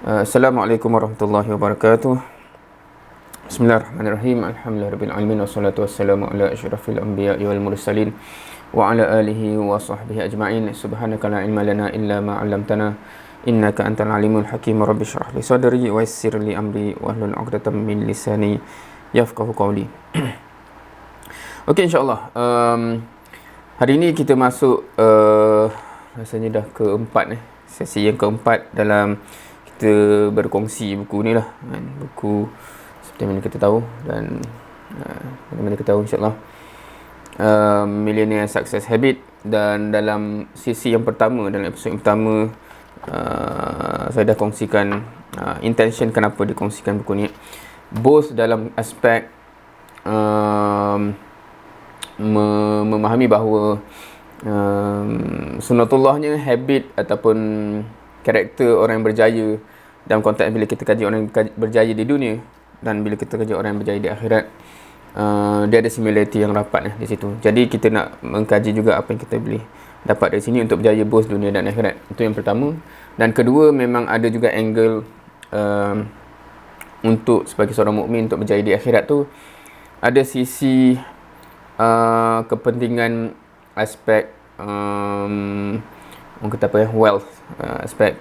Assalamualaikum warahmatullahi wabarakatuh. Bismillahirrahmanirrahim. Alhamdulillahirabbil alamin wassalatu wassalamu ala asyrafil anbiya'i wal mursalin wa ala alihi wa sahbihi ajma'in. Subhanaka la ilma lana illa ma 'allamtana innaka antal alimul hakim. Rabbi shrah li sadri wa yassir li amri wahlul 'uqdatam min lisani yafqahu qawli. Okey, insya-Allah. Hari ini kita masuk rasanya dah keempat sesi yang keempat dalam kita berkongsi buku ni lah kan? Buku seperti mana kita tahu dan bagaimana kita tahu insyaAllah Millionaire Success Habit. Dan dalam sesi yang pertama, dalam episod yang pertama, saya dah kongsikan intention kenapa dikongsikan buku ni, both dalam aspek memahami bahawa sunnatullahnya, habit ataupun karakter orang yang berjaya dalam konteks bila kita kaji orang yang berjaya di dunia dan bila kita kaji orang yang berjaya di akhirat, dia ada similarity yang rapat di situ. Jadi kita nak mengkaji juga apa yang kita boleh dapat dari sini untuk berjaya both dunia dan akhirat. Itu yang pertama. Dan kedua, memang ada juga angle untuk sebagai seorang mukmin untuk berjaya di akhirat tu, ada sisi kepentingan aspek orang kata apa wealth, aspek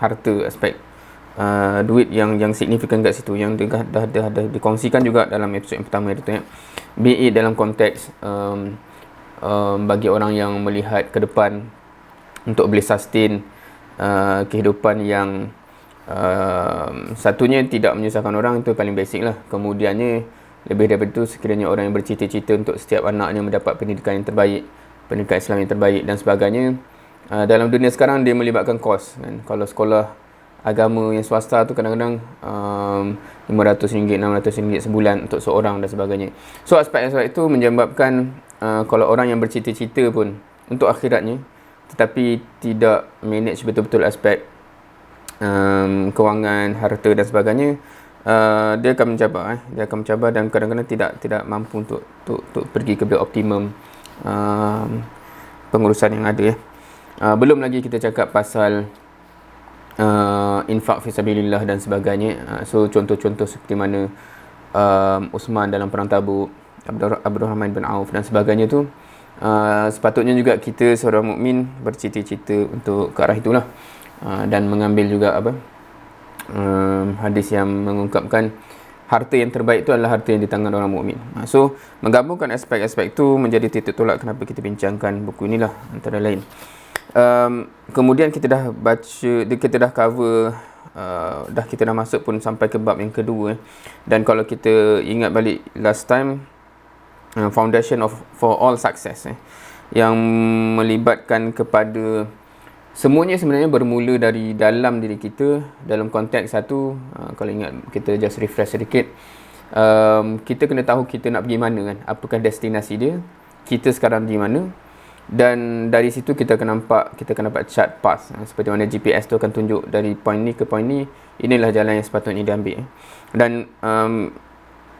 harta, aspek duit yang signifikan kat situ, yang dah dikongsikan juga dalam episod yang pertama itu ya. Be it dalam konteks bagi orang yang melihat ke depan untuk boleh sustain kehidupan yang satunya tidak menyusahkan orang, itu paling basic lah. Kemudiannya lebih daripada itu, sekiranya orang yang bercita-cita untuk setiap anaknya mendapat pendidikan yang terbaik, pendidikan Islam yang terbaik dan sebagainya. Dalam dunia sekarang dia melibatkan kos kan. Kalau sekolah agama yang swasta tu kadang-kadang RM500, RM600 sebulan untuk seorang dan sebagainya. So aspek-aspek itu menyebabkan kalau orang yang bercita-cita pun untuk akhiratnya tetapi tidak manage betul-betul aspek kewangan, harta dan sebagainya, dia akan mencabar dan kadang-kadang tidak mampu untuk pergi ke optimum pengurusan yang ada ya. Belum lagi kita cakap pasal infak fisabilillah dan sebagainya. So contoh-contoh seperti mana Uthman dalam perang Tabuk, Abdurrahman bin Auf dan sebagainya tu, sepatutnya juga kita seorang mukmin bercita-cita untuk ke arah itulah. Dan mengambil juga hadis yang mengungkapkan harta yang terbaik itu adalah harta yang di tangan orang mukmin. So menggabungkan aspek-aspek itu menjadi titik tolak kenapa kita bincangkan buku inilah antara lain. Kemudian kita dah baca, kita dah cover, kita dah masuk pun sampai ke bab yang kedua. Dan kalau kita ingat balik last time, foundation for all success yang melibatkan kepada semuanya sebenarnya bermula dari dalam diri kita. Dalam konteks satu, kalau ingat kita just refresh sedikit, kita kena tahu kita nak pergi mana kan, apakah destinasi dia, kita sekarang di mana. Dan dari situ kita akan dapat chart path, seperti mana GPS tu akan tunjuk dari point ni ke point ni, inilah jalan yang sepatutnya diambil. Dan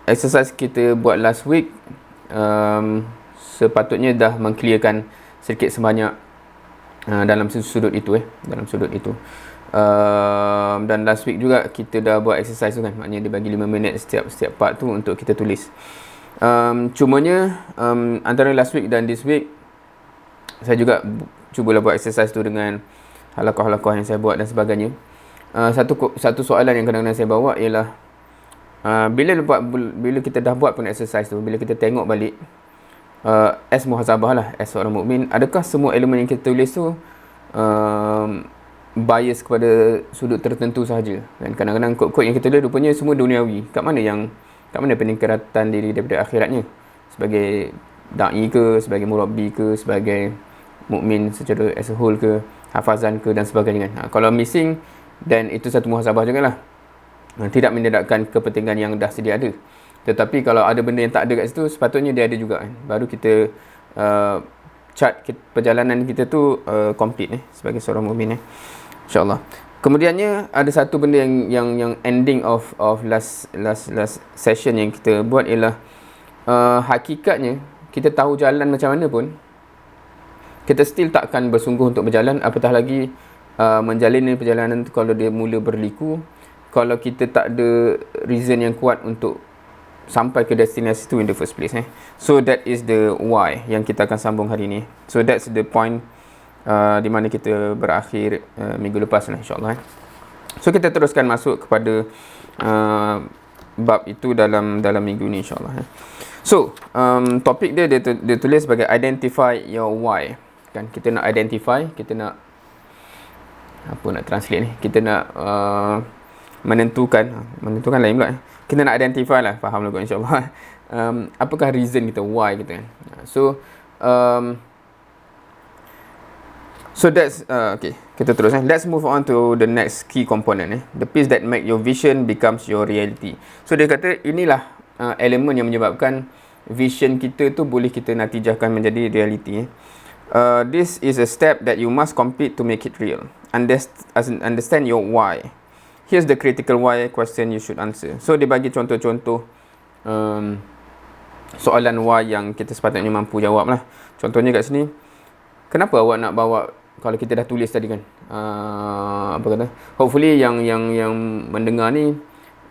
exercise kita buat last week sepatutnya dah mengclearkan sedikit sebanyak dalam sudut itu dalam sudut itu. Dan last week juga kita dah buat exercise tu kan, maknanya dia bagi 5 minit setiap part tu untuk kita tulis. Cumanya antara last week dan this week, saya juga cubalah buat exercise tu dengan halaqah-halaqah yang saya buat dan sebagainya. Satu soalan yang kadang-kadang saya bawa ialah bila kita dah buat pun exercise tu, bila kita tengok balik as muhasabah lah, as seorang mukmin, adakah semua elemen yang kita tulis tu bias kepada sudut tertentu sahaja? Dan kadang-kadang kod-kod yang kita tulis rupanya semua duniawi. Kat mana peningkatan diri daripada akhiratnya? Sebagai da'i ke, sebagai murabbi ke, sebagai mukmin secara as a whole ke, hafazan ke dan sebagainya kan. Kalau missing, then itu satu muhasabah jugalah. Tidak mendedahkan kepentingan yang dah sedia ada. Tetapi kalau ada benda yang tak ada kat situ, sepatutnya dia ada juga kan. Baru kita chart perjalanan kita tu complete sebagai seorang mukmin InsyaAllah. Kemudiannya ada satu benda yang ending of last session yang kita buat ialah hakikatnya kita tahu jalan macam mana pun, kita still takkan bersungguh untuk berjalan, apatah lagi menjalani perjalanan tu kalau dia mula berliku, kalau kita tak ada reason yang kuat untuk sampai ke destinasi tu in the first place. So that is the why yang kita akan sambung hari ni. So that's the point di mana kita berakhir minggu lepas lah, insyaAllah. So kita teruskan masuk kepada bab itu dalam minggu ni, insyaAllah. So topik dia tulis sebagai identify your why. Kan kita nak identify, kita nak apa nak translate ni, kita nak menentukan lain pula. Kita nak identify lah, faham lah kot, insyaAllah. Apakah reason kita, why kita kan. So that's okay, kita terus. Let's move on to the next key component. The piece that make your vision becomes your reality. So dia kata inilah elemen yang menyebabkan vision kita tu boleh kita natijahkan menjadi reality. This is a step that you must complete to make it real. Understand your why. Here's the critical why question you should answer. So dia bagi contoh-contoh soalan why yang kita sepatutnya mampu jawab lah. Contohnya kat sini, kenapa awak nak bawa, kalau kita dah tulis tadi kan, apa kata, hopefully yang mendengar ni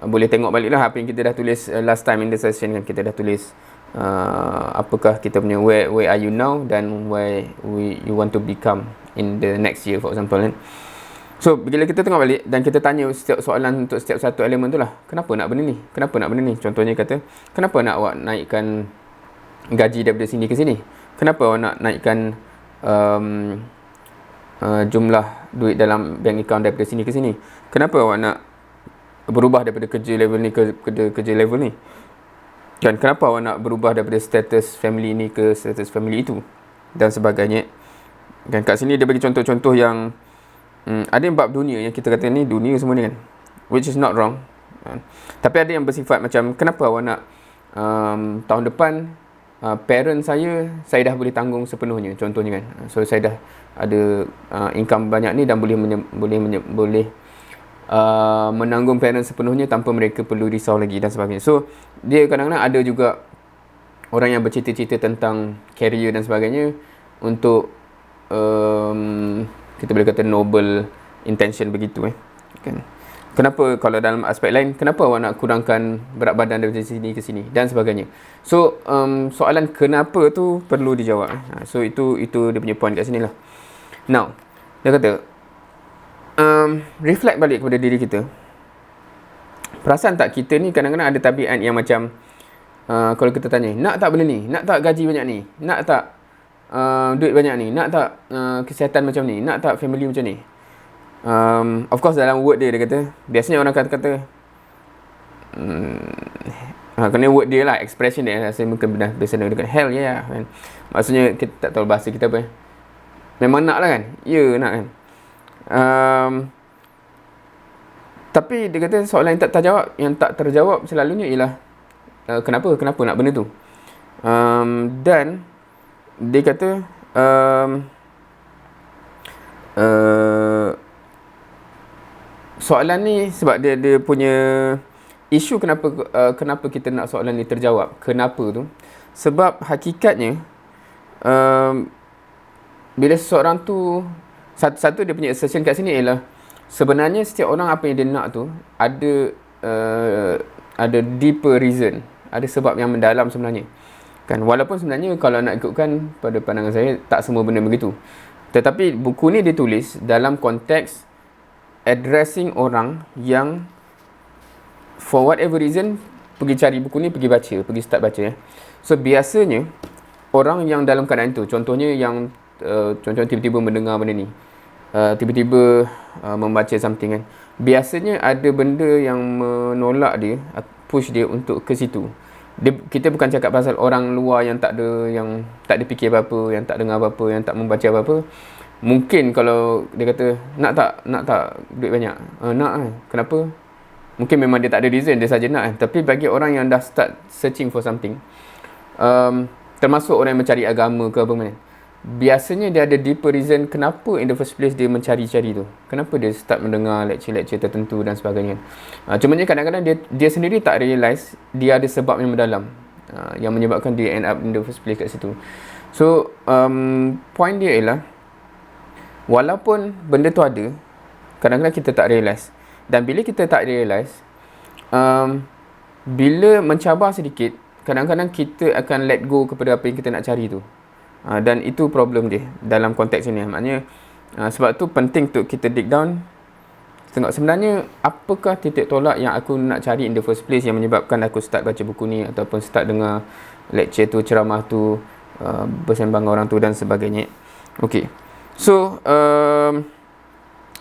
boleh tengok balik lah apa yang kita dah tulis last time in the session kan. Kita dah tulis apakah kita punya where are you now dan where you want to become in the next year, for example kan. So bila kita tengok balik dan kita tanya setiap soalan untuk setiap satu elemen tu lah, kenapa nak benda ni, kenapa nak benda ni. Contohnya kata, kenapa nak awak naikkan gaji daripada sini ke sini, kenapa awak nak naikkan jumlah duit dalam bank account daripada sini ke sini, kenapa awak nak berubah daripada kerja level ni ke kerja level ni kan, kenapa awak nak berubah daripada status family ni ke status family itu dan sebagainya kan. Kat sini dia bagi contoh-contoh yang ada yang bab dunia, yang kita kata ni dunia semua ni kan, which is not wrong tapi ada yang bersifat macam, kenapa awak nak tahun depan parent saya dah boleh tanggung sepenuhnya, contohnya kan. So saya dah ada income banyak ni dan boleh menanggung parent sepenuhnya tanpa mereka perlu risau lagi dan sebagainya. So dia kadang-kadang ada juga orang yang bercita-cita tentang career dan sebagainya untuk kita boleh kata noble intention begitu kan. Kenapa, kalau dalam aspek lain, kenapa awak nak kurangkan berat badan dari sini ke sini dan sebagainya. So soalan kenapa tu perlu dijawab. So itu dia punya point kat sini lah. Now dia kata reflect balik kepada diri kita. Perasan tak kita ni kadang-kadang ada tabiat yang macam kalau kita tanya, nak tak benda ni, nak tak gaji banyak ni, nak tak duit banyak ni, nak tak kesihatan macam ni, nak tak family macam ni. Of course dalam word dia kata, biasanya orang kata kena word dia lah, expression dia, saya mungkin benar biasa dia kata hell yeah kan. Maksudnya kita tak tahu bahasa kita apa. Memang nak lah kan, ya nak kan. Tapi dia kata soalan yang tak terjawab selalunya ialah kenapa nak benda tu. Dan dia kata soalan ni sebab dia punya isu kenapa kita nak soalan ni terjawab. Kenapa tu? Sebab hakikatnya bila seseorang tu, satu dia punya assertion kat sini ialah sebenarnya setiap orang apa yang dia nak tu ada deeper reason, ada sebab yang mendalam sebenarnya kan. Walaupun sebenarnya kalau nak ikutkan pada pandangan saya, tak semua benda begitu. Tetapi buku ni ditulis dalam konteks addressing orang yang for whatever reason pergi cari buku ni, pergi baca, pergi start baca So biasanya orang yang dalam keadaan tu, contohnya yang contohnya tiba-tiba mendengar benda ni, tiba-tiba membaca something kan, biasanya ada benda yang menolak dia, push dia untuk ke situ. Kita bukan cakap pasal orang luar yang tak ada fikir apa-apa, yang tak dengar apa-apa, yang tak membaca apa-apa. Mungkin kalau dia kata nak tak duit banyak, nak kan. Kenapa? Mungkin memang dia tak ada reason, dia saja nak kan. Tapi bagi orang yang dah start searching for something, termasuk orang yang mencari agama ke apa mana, biasanya dia ada deeper reason kenapa in the first place dia mencari-cari tu. Kenapa dia start mendengar lecture-lecture tertentu dan sebagainya. Cumanya kadang-kadang dia sendiri tak realise dia ada sebab yang mendalam yang menyebabkan dia end up in the first place kat situ. So point dia ialah walaupun benda tu ada, kadang-kadang kita tak realise. Dan bila kita tak realise, bila mencabar sedikit, kadang-kadang kita akan let go kepada apa yang kita nak cari tu. Dan itu problem dia dalam konteks ini. Maknanya sebab tu penting untuk kita dig down, tengok sebenarnya apakah titik tolak yang aku nak cari in the first place yang menyebabkan aku start baca buku ni, ataupun start dengar lecture tu, ceramah tu, bersembang dengan orang tu dan sebagainya. Okay, so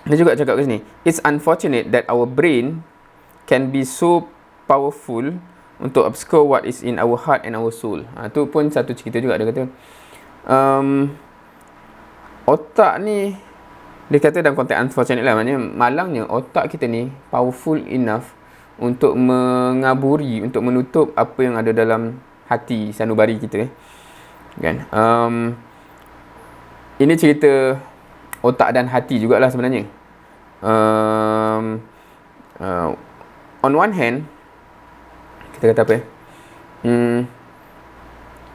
dia juga cakap kat sini, it's unfortunate that our brain can be so powerful untuk obscure what is in our heart and our soul. Tu pun satu cerita juga. Dia kata otak ni, dia kata dalam konteks unfortunate lah, maknanya malangnya otak kita ni powerful enough untuk mengaburi, untuk menutup apa yang ada dalam hati sanubari kita, kan. Ini cerita otak dan hati jugalah sebenarnya. On one hand, kita kata apa ya?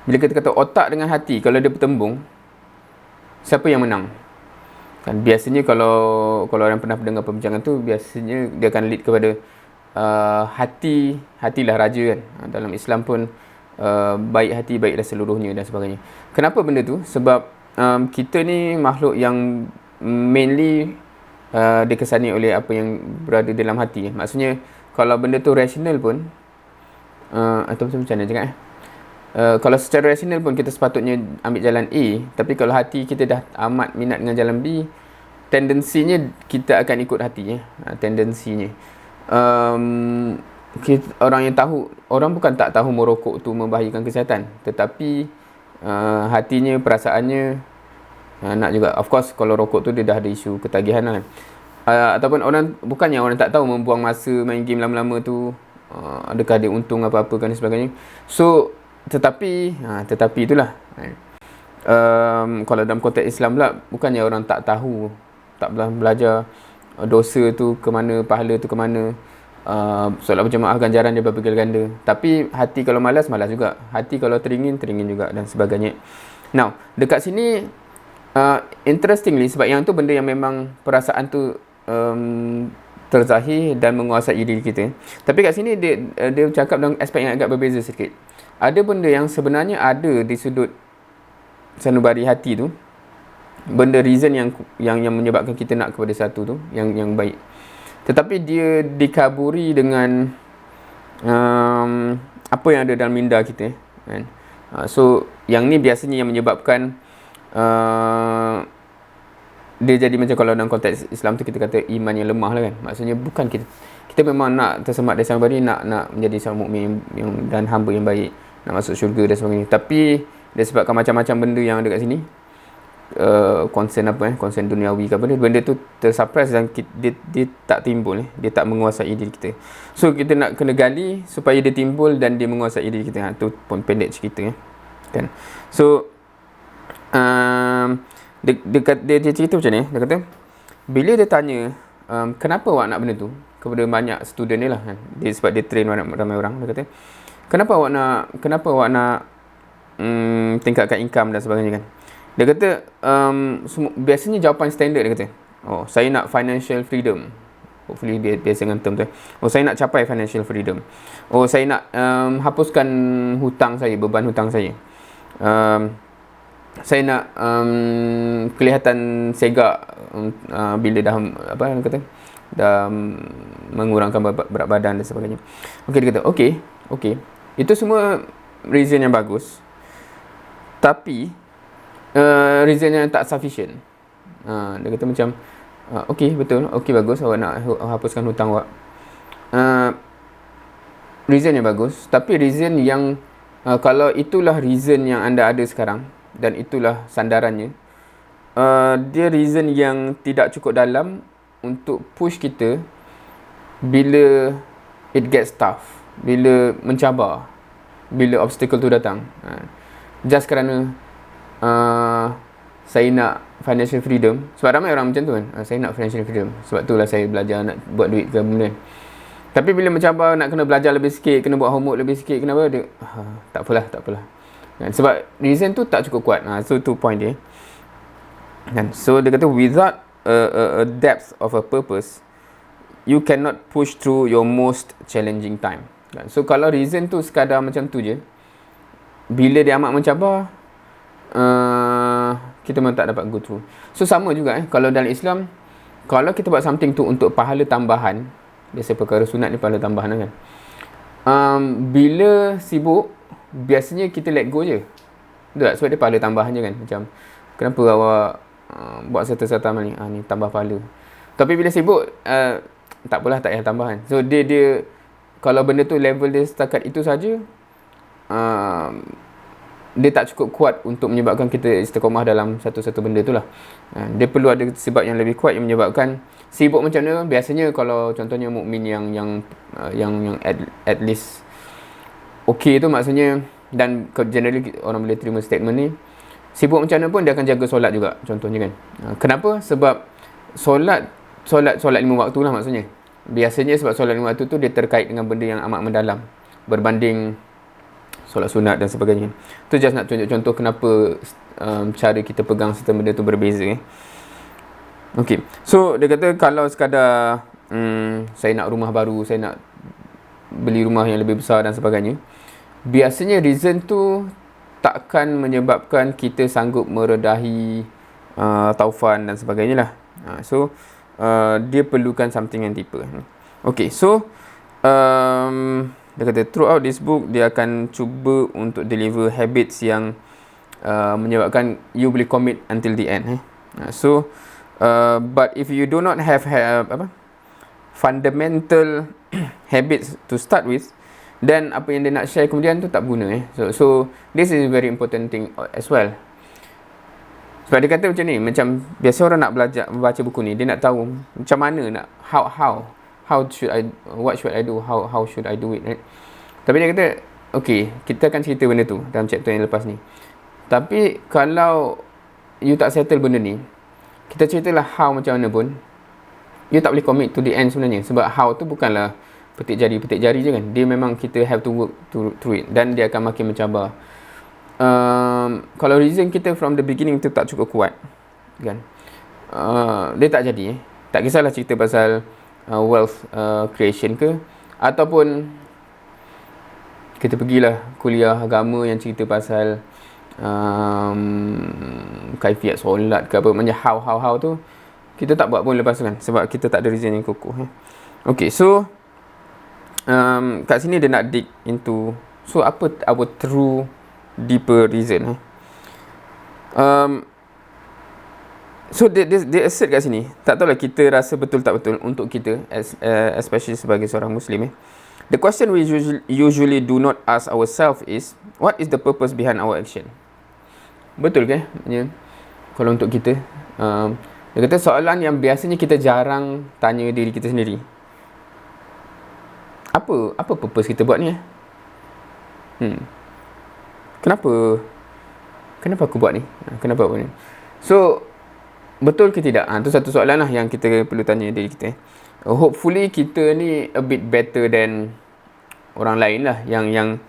Bila kita kata otak dengan hati, kalau dia bertembung, siapa yang menang? Kan biasanya kalau orang pernah dengar perbincangan tu, biasanya dia akan lead kepada hatilah raja, kan. Dalam Islam pun baik hati baiklah seluruhnya dan sebagainya. Kenapa benda tu? Sebab kita ni makhluk yang mainly dikesani oleh apa yang berada dalam hati. Maksudnya kalau benda tu rasional pun, atau macam mana cakap kalau secara rasional pun kita sepatutnya ambil jalan A, tapi kalau hati kita dah amat minat dengan jalan B, tendensinya kita akan ikut hati, tendensinya. Orang yang tahu, orang bukan tak tahu merokok tu membahayakan kesihatan, tetapi hatinya, perasaannya nak juga. Of course kalau rokok tu dia dah ada isu ketagihan kan. Ataupun orang, bukannya orang tak tahu membuang masa main game lama-lama tu adakah dia untung apa-apa kan dan sebagainya. So tetapi itulah, kalau dalam konteks Islam pula, bukannya orang tak tahu, tak belajar dosa tu ke mana, pahala tu ke mana, solat berjemaah ganjaran dia berapa ganda. Tapi hati kalau malas juga, hati kalau teringin juga dan sebagainya. Now dekat sini interestingly, sebab yang tu benda yang memang perasaan tu terzahir dan menguasai diri kita. Tapi kat sini dia cakap dalam aspek yang agak berbeza sikit. Ada benda yang sebenarnya ada di sudut sanubari hati tu, benda reason yang menyebabkan kita nak kepada satu tu yang baik, tetapi dia dikaburi dengan apa yang ada dalam minda kita, kan. So yang ni biasanya yang menyebabkan dia jadi macam, kalau dalam konteks Islam tu kita kata iman yang lemah lah, kan. Maksudnya bukan kita memang nak tersemat dari sanubari, nak menjadi seorang mukmin dan hamba yang baik, nak masuk syurga dan sebagainya. Tapi disebabkan macam-macam benda yang ada kat sini, concern duniawi ke apa, benda tu tersuppress dan dia tak timbul, dia tak menguasai diri kita. So kita nak kena gali supaya dia timbul dan dia menguasai diri kita. Tu pun pendek cerita, kan. So dia cerita macam ni. Dia kata bila dia tanya kenapa awak nak benda tu kepada banyak student ni lah, kan. Sebab dia train ramai orang. Dia kata kenapa awak nak tingkatkan income dan sebagainya, kan. Dia kata biasanya jawapan standard, dia kata, saya nak financial freedom. Hopefully biasa dengan term tu. Saya nak capai financial freedom. Saya nak hapuskan hutang saya, beban hutang saya. Saya nak kelihatan segak bila dah dah mengurangkan berat badan dan sebagainya. Okey, dia kata okey. Itu semua reason yang bagus. Tapi reason yang tak sufficient. Dia kata macam okey, betul. Okey, bagus awak nak hapuskan hutang awak. Reason yang bagus, tapi reason yang kalau itulah reason yang anda ada sekarang dan itulah sandarannya, dia reason yang tidak cukup dalam untuk push kita bila it gets tough, bila mencabar, bila obstacle tu datang. Just kerana saya nak financial freedom. Sebab ramai orang macam tu, kan. Saya nak financial freedom, sebab itulah saya belajar nak buat duit ke benda. Tapi bila mencabar, nak kena belajar lebih sikit, kena buat homework lebih sikit, kenapa dia tak apalah. Sebab reason tu tak cukup kuat. So tu point dia. Kan? So dia kata without a depth of a purpose, you cannot push through your most challenging time. Kan? So kalau reason tu sekadar macam tu je, bila dia amat mencabar, kita memang tak dapat go through. So sama juga kalau dalam Islam, kalau kita buat something tu untuk pahala tambahan, biasa perkara sunat ni pahala tambahan kan. Bila sibuk, biasanya kita let go je. Betul tak? Sebab dia pahala tambahan je kan. Macam, kenapa awak buat serta-serta amal ni? Ni tambah pahala. Tapi bila sibuk, tak apalah, tak payah tambahan. So dia kalau benda tu level dia setakat itu saja, dia tak cukup kuat untuk menyebabkan kita istiqamah dalam satu-satu benda tu lah. Dia perlu ada sebab yang lebih kuat yang menyebabkan sibuk macam mana. Biasanya kalau contohnya mukmin yang at least okay tu, maksudnya, dan generally orang boleh terima statement ni, sibuk macam mana pun dia akan jaga solat juga contohnya kan. Kenapa? Sebab solat 5 waktu lah maksudnya. Biasanya sebab solat 5 waktu tu dia terkait dengan benda yang amat mendalam berbanding solat sunat dan sebagainya. Tu just nak tunjuk contoh kenapa cara kita pegang serta benda tu berbeza. Okay. So dia kata kalau sekadar saya nak rumah baru, saya nak beli rumah yang lebih besar dan sebagainya, biasanya reason tu takkan menyebabkan kita sanggup meredahi taufan dan sebagainya lah. So dia perlukan something yang deeper. Okay, so dia kata throughout this book dia akan cuba untuk deliver habits yang menyebabkan you boleh commit until the end. So but if you do not have fundamental habits to start with, then apa yang dia nak share kemudian tu tak guna. So this is very important thing as well. Sebab dia kata macam ni, macam biasa orang nak belajar membaca buku ni, dia nak tahu macam mana nak how should I, what should I do, how should I do it, right? Tapi dia kata, okay, kita akan cerita benda tu dalam chapter yang lepas ni. Tapi kalau you tak settle benda ni, kita ceritalah how macam mana pun, you tak boleh commit to the end sebenarnya. Sebab how tu bukanlah petik jari je kan. Dia memang kita have to work through it, dan dia akan makin mencabar. Kalau reason kita from the beginning tu tak cukup kuat kan, dia tak jadi. Tak kisahlah cerita pasal wealth creation ke, ataupun kita pergilah kuliah agama yang cerita pasal kaifiat solat ke apa, macam how tu kita tak buat pun lepas tu kan, sebab kita tak ada reason yang kukuh. Okay, so kat sini dia nak dig into, so apa our true deeper reason. So dia assert kat sini, tak tahulah kita rasa betul tak betul untuk kita especially sebagai seorang Muslim. The question we usually do not ask ourselves is, what is the purpose behind our action? Betul ke? Kalau untuk kita, dia kata soalan yang biasanya kita jarang tanya diri kita sendiri. Apa purpose kita buat ni? Kenapa aku buat ni? Kenapa buat ni? So, betul ke tidak? Itu satu soalan lah yang kita perlu tanya diri kita. Hopefully kita ni a bit better than orang lain lah, yang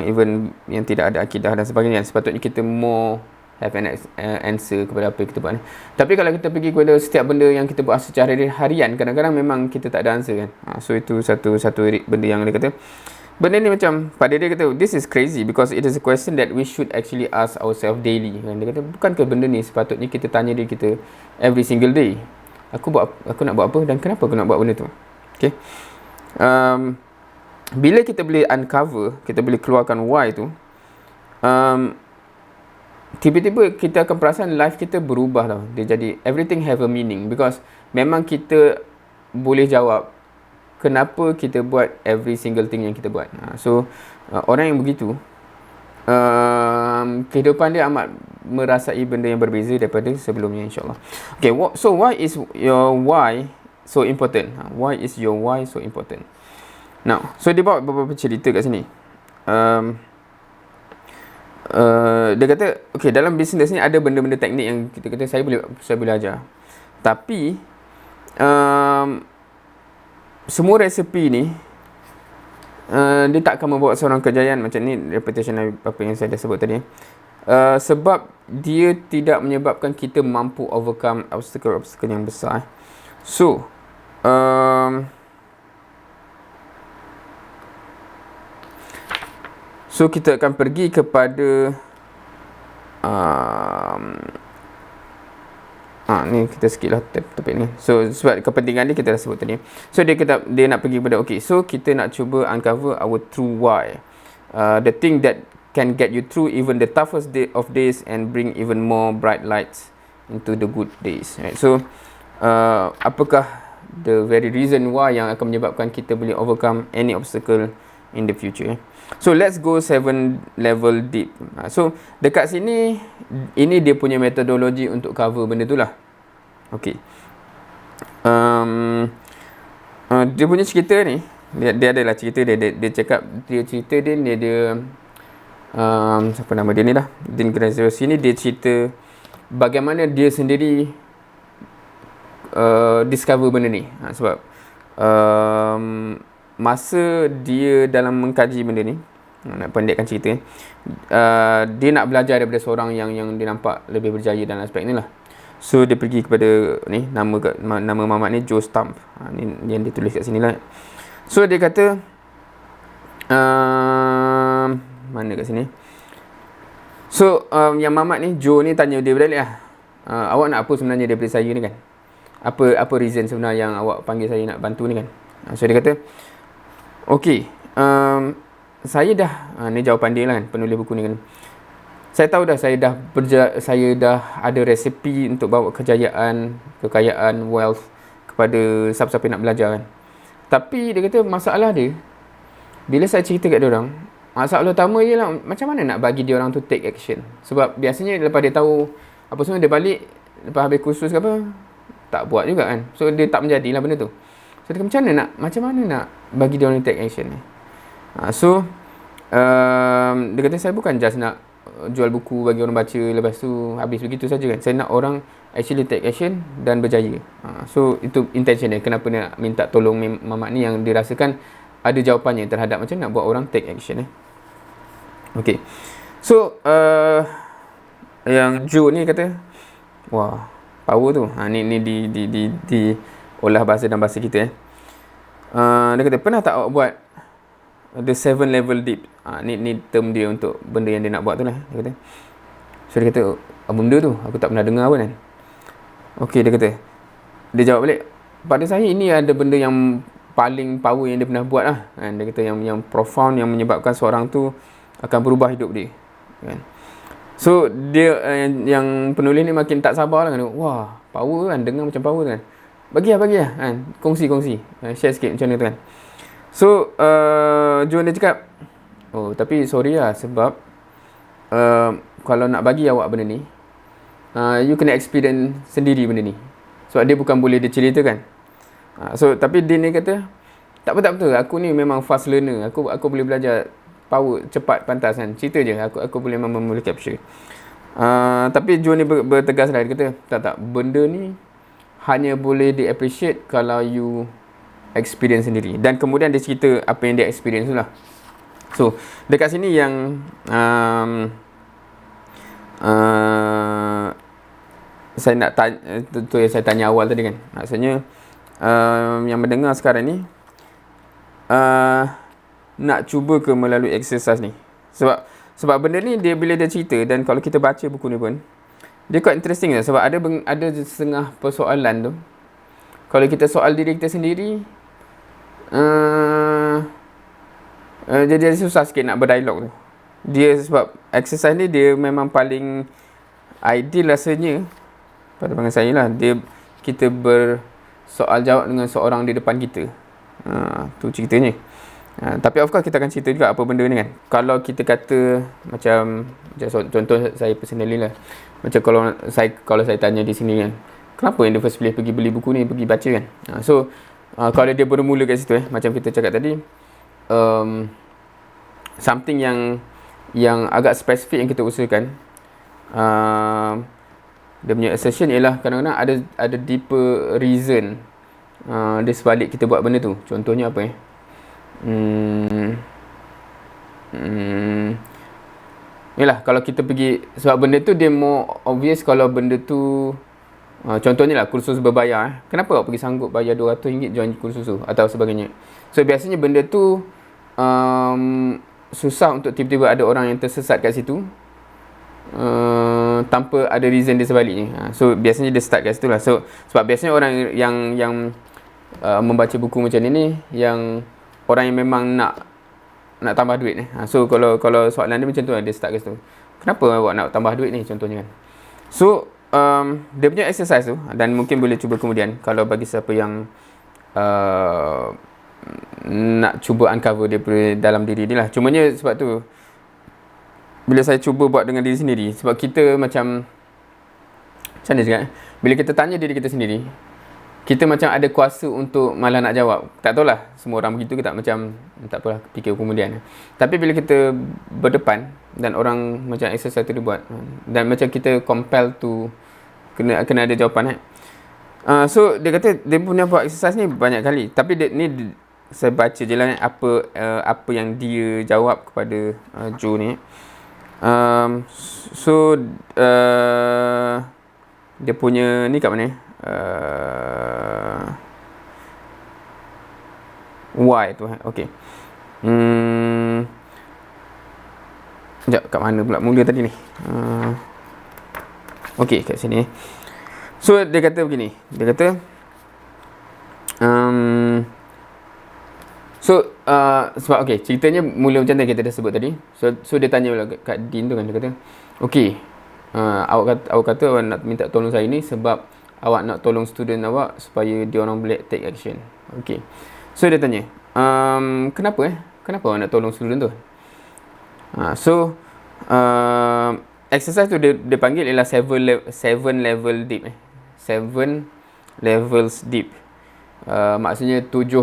even yang tidak ada akidah dan sebagainya. Sepatutnya kita more have an answer kepada apa yang kita buat ni. Tapi kalau kita pergi kepada setiap benda yang kita buat secara harian, kadang-kadang memang kita tak ada answer kan. So itu satu benda yang dia kata. Benda ni macam, pada dia kata, this is crazy because it is a question that we should actually ask ourselves daily. Dia kata, bukankah benda ni sepatutnya kita tanya diri kita every single day? Aku nak buat apa dan kenapa aku nak buat benda tu? Okay. Bila kita boleh uncover, kita boleh keluarkan why tu, tiba-tiba kita akan perasan life kita berubah tau. Dia jadi, everything have a meaning, because memang kita boleh jawab kenapa kita buat every single thing yang kita buat. So orang yang begitu, kehidupan dia amat merasai benda yang berbeza daripada sebelumnya, insyaAllah. Okay, so why is your why so important? Why is your why so important? Now, so dia bawa beberapa cerita kat sini. Dia kata, okay, dalam bisnes ni ada benda-benda teknik yang kita kata saya boleh ajar. Tapi semua resepi ni dia tak akan membawa seorang kejayaan. Macam ni repetition apa yang saya dah sebut tadi. Sebab dia tidak menyebabkan kita mampu overcome obstacle-obstacle yang besar. So So kita akan pergi kepada ni kita skip lah topik ni. So sebab kepentingan dia kita dah sebut tadi. So dia nak pergi kepada so kita nak cuba uncover our true why. The thing that can get you through even the toughest day of days and bring even more bright lights into the good days. Right? So apakah the very reason why yang akan menyebabkan kita boleh overcome any obstacle in the future. So let's go 7 level deep. So dekat sini, ini dia punya metodologi untuk cover benda tu lah. Okay. Dia punya cerita ni, dia adalah cerita dia cakap, dia cerita dia siapa nama dia ni lah, Dean Graziosi ni, dia cerita bagaimana dia sendiri discover benda ni. Sebab masa dia dalam mengkaji benda ni, nak pendekkan cerita, dia nak belajar daripada seorang yang dia nampak lebih berjaya dalam aspek ni lah. So dia pergi kepada ni, nama mamat ni Joe Stump. Ni yang dia tulis kat sini lah. So dia kata mana kat sini. So yang mamat ni, Joe ni, tanya dia balik lah, awak nak apa sebenarnya daripada saya ni kan? Apa reason sebenarnya yang awak panggil saya nak bantu ni kan? So dia kata, okey, saya dah, ni jawapan dia lah kan, penulis buku ni kan. Saya tahu dah, saya dah ada resepi untuk bawa kekayaan, wealth kepada siapa-siapa nak belajar kan. Tapi dia kata masalah dia, bila saya cerita kat dia orang, masalah utama ialah macam mana nak bagi dia orang tu take action. Sebab biasanya lepas dia tahu apa semua, dia balik lepas habis kursus ke apa, tak buat juga kan. So dia tak menjadilah benda tu. So dia kata macam mana nak bagi dia orang take action ni. So dia kata saya bukan just nak jual buku bagi orang baca lepas tu habis begitu saja kan. Saya nak orang actually take action dan berjaya. So itu intention dia, kenapa nak minta tolong mamat ni, yang dirasakan ada jawapannya terhadap macam nak buat orang take action. Okay. So yang Joe ni kata, wah, power tu. Ni di olah bahasa dan bahasa kita. Dia kata, pernah tak awak buat the 7 level deep? Ni term dia untuk benda yang dia nak buat tu lah. Dia kata. So dia kata, benda tu aku tak pernah dengar pun kan. Okay, dia jawab balik, pada saya ini ada benda yang paling power yang dia pernah buat lah kan. Dia kata yang profound, yang menyebabkan seorang tu akan berubah hidup dia kan. So dia yang penulis ni makin tak sabar lah kan. Wah, power kan, dengar macam power kan. Bagi lah kan, kongsi share sikit macam mana tu kan. So Joe dia cakap, tapi sorry lah, sebab kalau nak bagi awak benda ni, you kena experience sendiri benda ni. Sebab dia bukan boleh diceritakan. So tapi dia ni kata, tak apa, aku ni memang fast learner, aku boleh belajar power cepat pantas kan. Cerita je, aku boleh memang boleh capture. Tapi Joe ni bertegas lah. Dia kata, tak, benda ni hanya boleh di appreciate kalau you experience sendiri. Dan kemudian dia cerita apa yang dia experience tu lah. So dekat sini yang saya nak tanya, tu yang saya tanya awal tadi kan. Maksudnya yang mendengar sekarang ni nak cuba ke melalui exercise ni. Sebab benda ni dia bila dia cerita, dan kalau kita baca buku ni pun, dia quite interesting lah. Sebab ada setengah persoalan tu, kalau kita soal diri kita sendiri, jadi susah sikit nak berdialog tu. Dia sebab exercise ni dia memang paling ideal rasanya pada pandangan saya lah. Kita bersoal jawab dengan seorang di depan kita. Tu ceritanya. Tapi of course kita akan cerita juga apa benda ni kan. Kalau kita kata macam contoh saya personally lah, macam kalau saya tanya di sini kan, kenapa in the first place pergi beli buku ni, pergi baca kan. So kalau dia bermula kat situ macam kita cakap tadi, something yang agak spesifik yang kita usahakan, dia punya assertion ialah kadang-kadang ada deeper reason di sebalik kita buat benda tu. Contohnya apa Yalah, kalau kita pergi, sebab benda tu dia more obvious kalau benda tu contohnya lah kursus berbayar. Kenapa awak pergi sanggup bayar RM200 join kursus tu atau sebagainya. So biasanya benda tu susah untuk tiba-tiba ada orang yang tersesat kat situ tanpa ada reason dia sebaliknya. So biasanya dia start kat situ lah. So sebab biasanya orang yang membaca buku macam ni yang orang yang memang nak tambah duit ni. So kalau soalan dia macam tu, dia start kat situ. Kenapa awak nak tambah duit ni contohnya kan. So dia punya exercise tu, dan mungkin boleh cuba kemudian kalau bagi siapa yang nak cuba uncover dia dalam diri dia lah. Cumanya sebab tu bila saya cuba buat dengan diri sendiri, sebab kita macam mana cakap, bila kita tanya diri kita sendiri, kita macam ada kuasa untuk malah nak jawab. Tak tahulah semua orang begitu ke tak, macam tak apalah, fikir kemudian. Tapi bila kita berdepan dan orang macam exercise tu dia buat, dan macam kita compel to kena ada jawapan so dia kata dia punya buat exercise ni banyak kali, tapi ni saya baca je lah apa yang dia jawab kepada Joe ni. So dia punya ni kat mana why tu okey. Sekejap, kat mana pula mula tadi ni? Okey, kat sini. So dia kata begini, dia kata sebab okey, ceritanya mula macam yang kita dah sebut tadi. So dia tanya pula kat Dean tu kan, dia kata okey, awak kata awak nak minta tolong saya ni sebab awak nak tolong student awak supaya dia orang boleh take action. Okey. So dia tanya, kenapa awak nak tolong student tu? Exercise tu dia panggil ialah 7 level deep. 7 levels deep. Maksudnya 7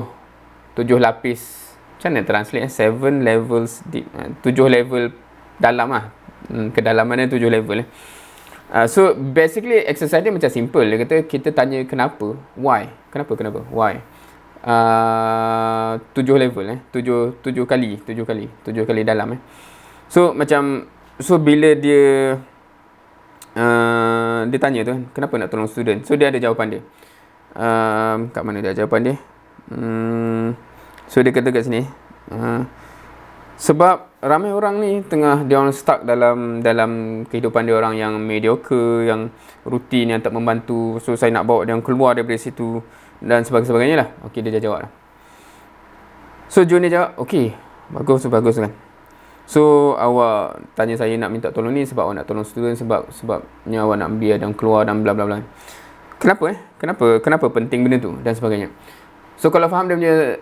lapis. Macam mana translate 7 levels deep. 7 level dalam lah. Kedalamannya 7 level. So basically exercise dia macam simple. Dia kata kita tanya kenapa, why. Kenapa, why. 7 level 7 kali dalam. So macam bila dia tanya tu, kenapa nak tolong student? So dia ada jawapan dia. Kat mana dia jawapan dia? So dia kata kat sini, sebab ramai orang ni dia orang stuck dalam kehidupan dia orang yang mediocre, yang rutin, yang tak membantu. So saya nak bawa dia keluar daripada situ dan sebagainya lah. Okey, dia jawab lah. So Joe ni jawab, okey, bagus kan. So awak tanya saya nak minta tolong ni sebab awak nak tolong student, sebabnya awak nak biar dia keluar dan bla bla bla. Kenapa penting benda tu dan sebagainya. So kalau faham dia punya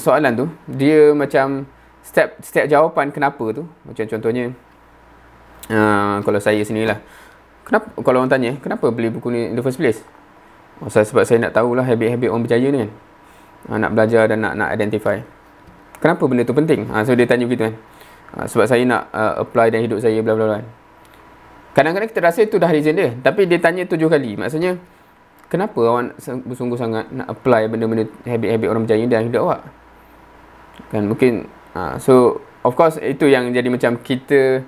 soalan tu, dia macam setiap jawapan kenapa tu, macam contohnya kalau saya sendirilah, kalau orang tanya kenapa beli buku ni in the first place, sebab saya nak tahulah habit-habit orang berjaya ni kan, nak belajar dan nak identify kenapa benda tu penting. So dia tanya begitu kan, sebab saya nak apply dalam hidup saya bla bla bla. Kadang-kadang kita rasa itu dah reason dia, tapi dia tanya 7 kali. Maksudnya kenapa awak bersungguh sangat nak apply benda-benda habit-habit orang berjaya dalam hidup awak kan. Mungkin so of course itu yang jadi macam kita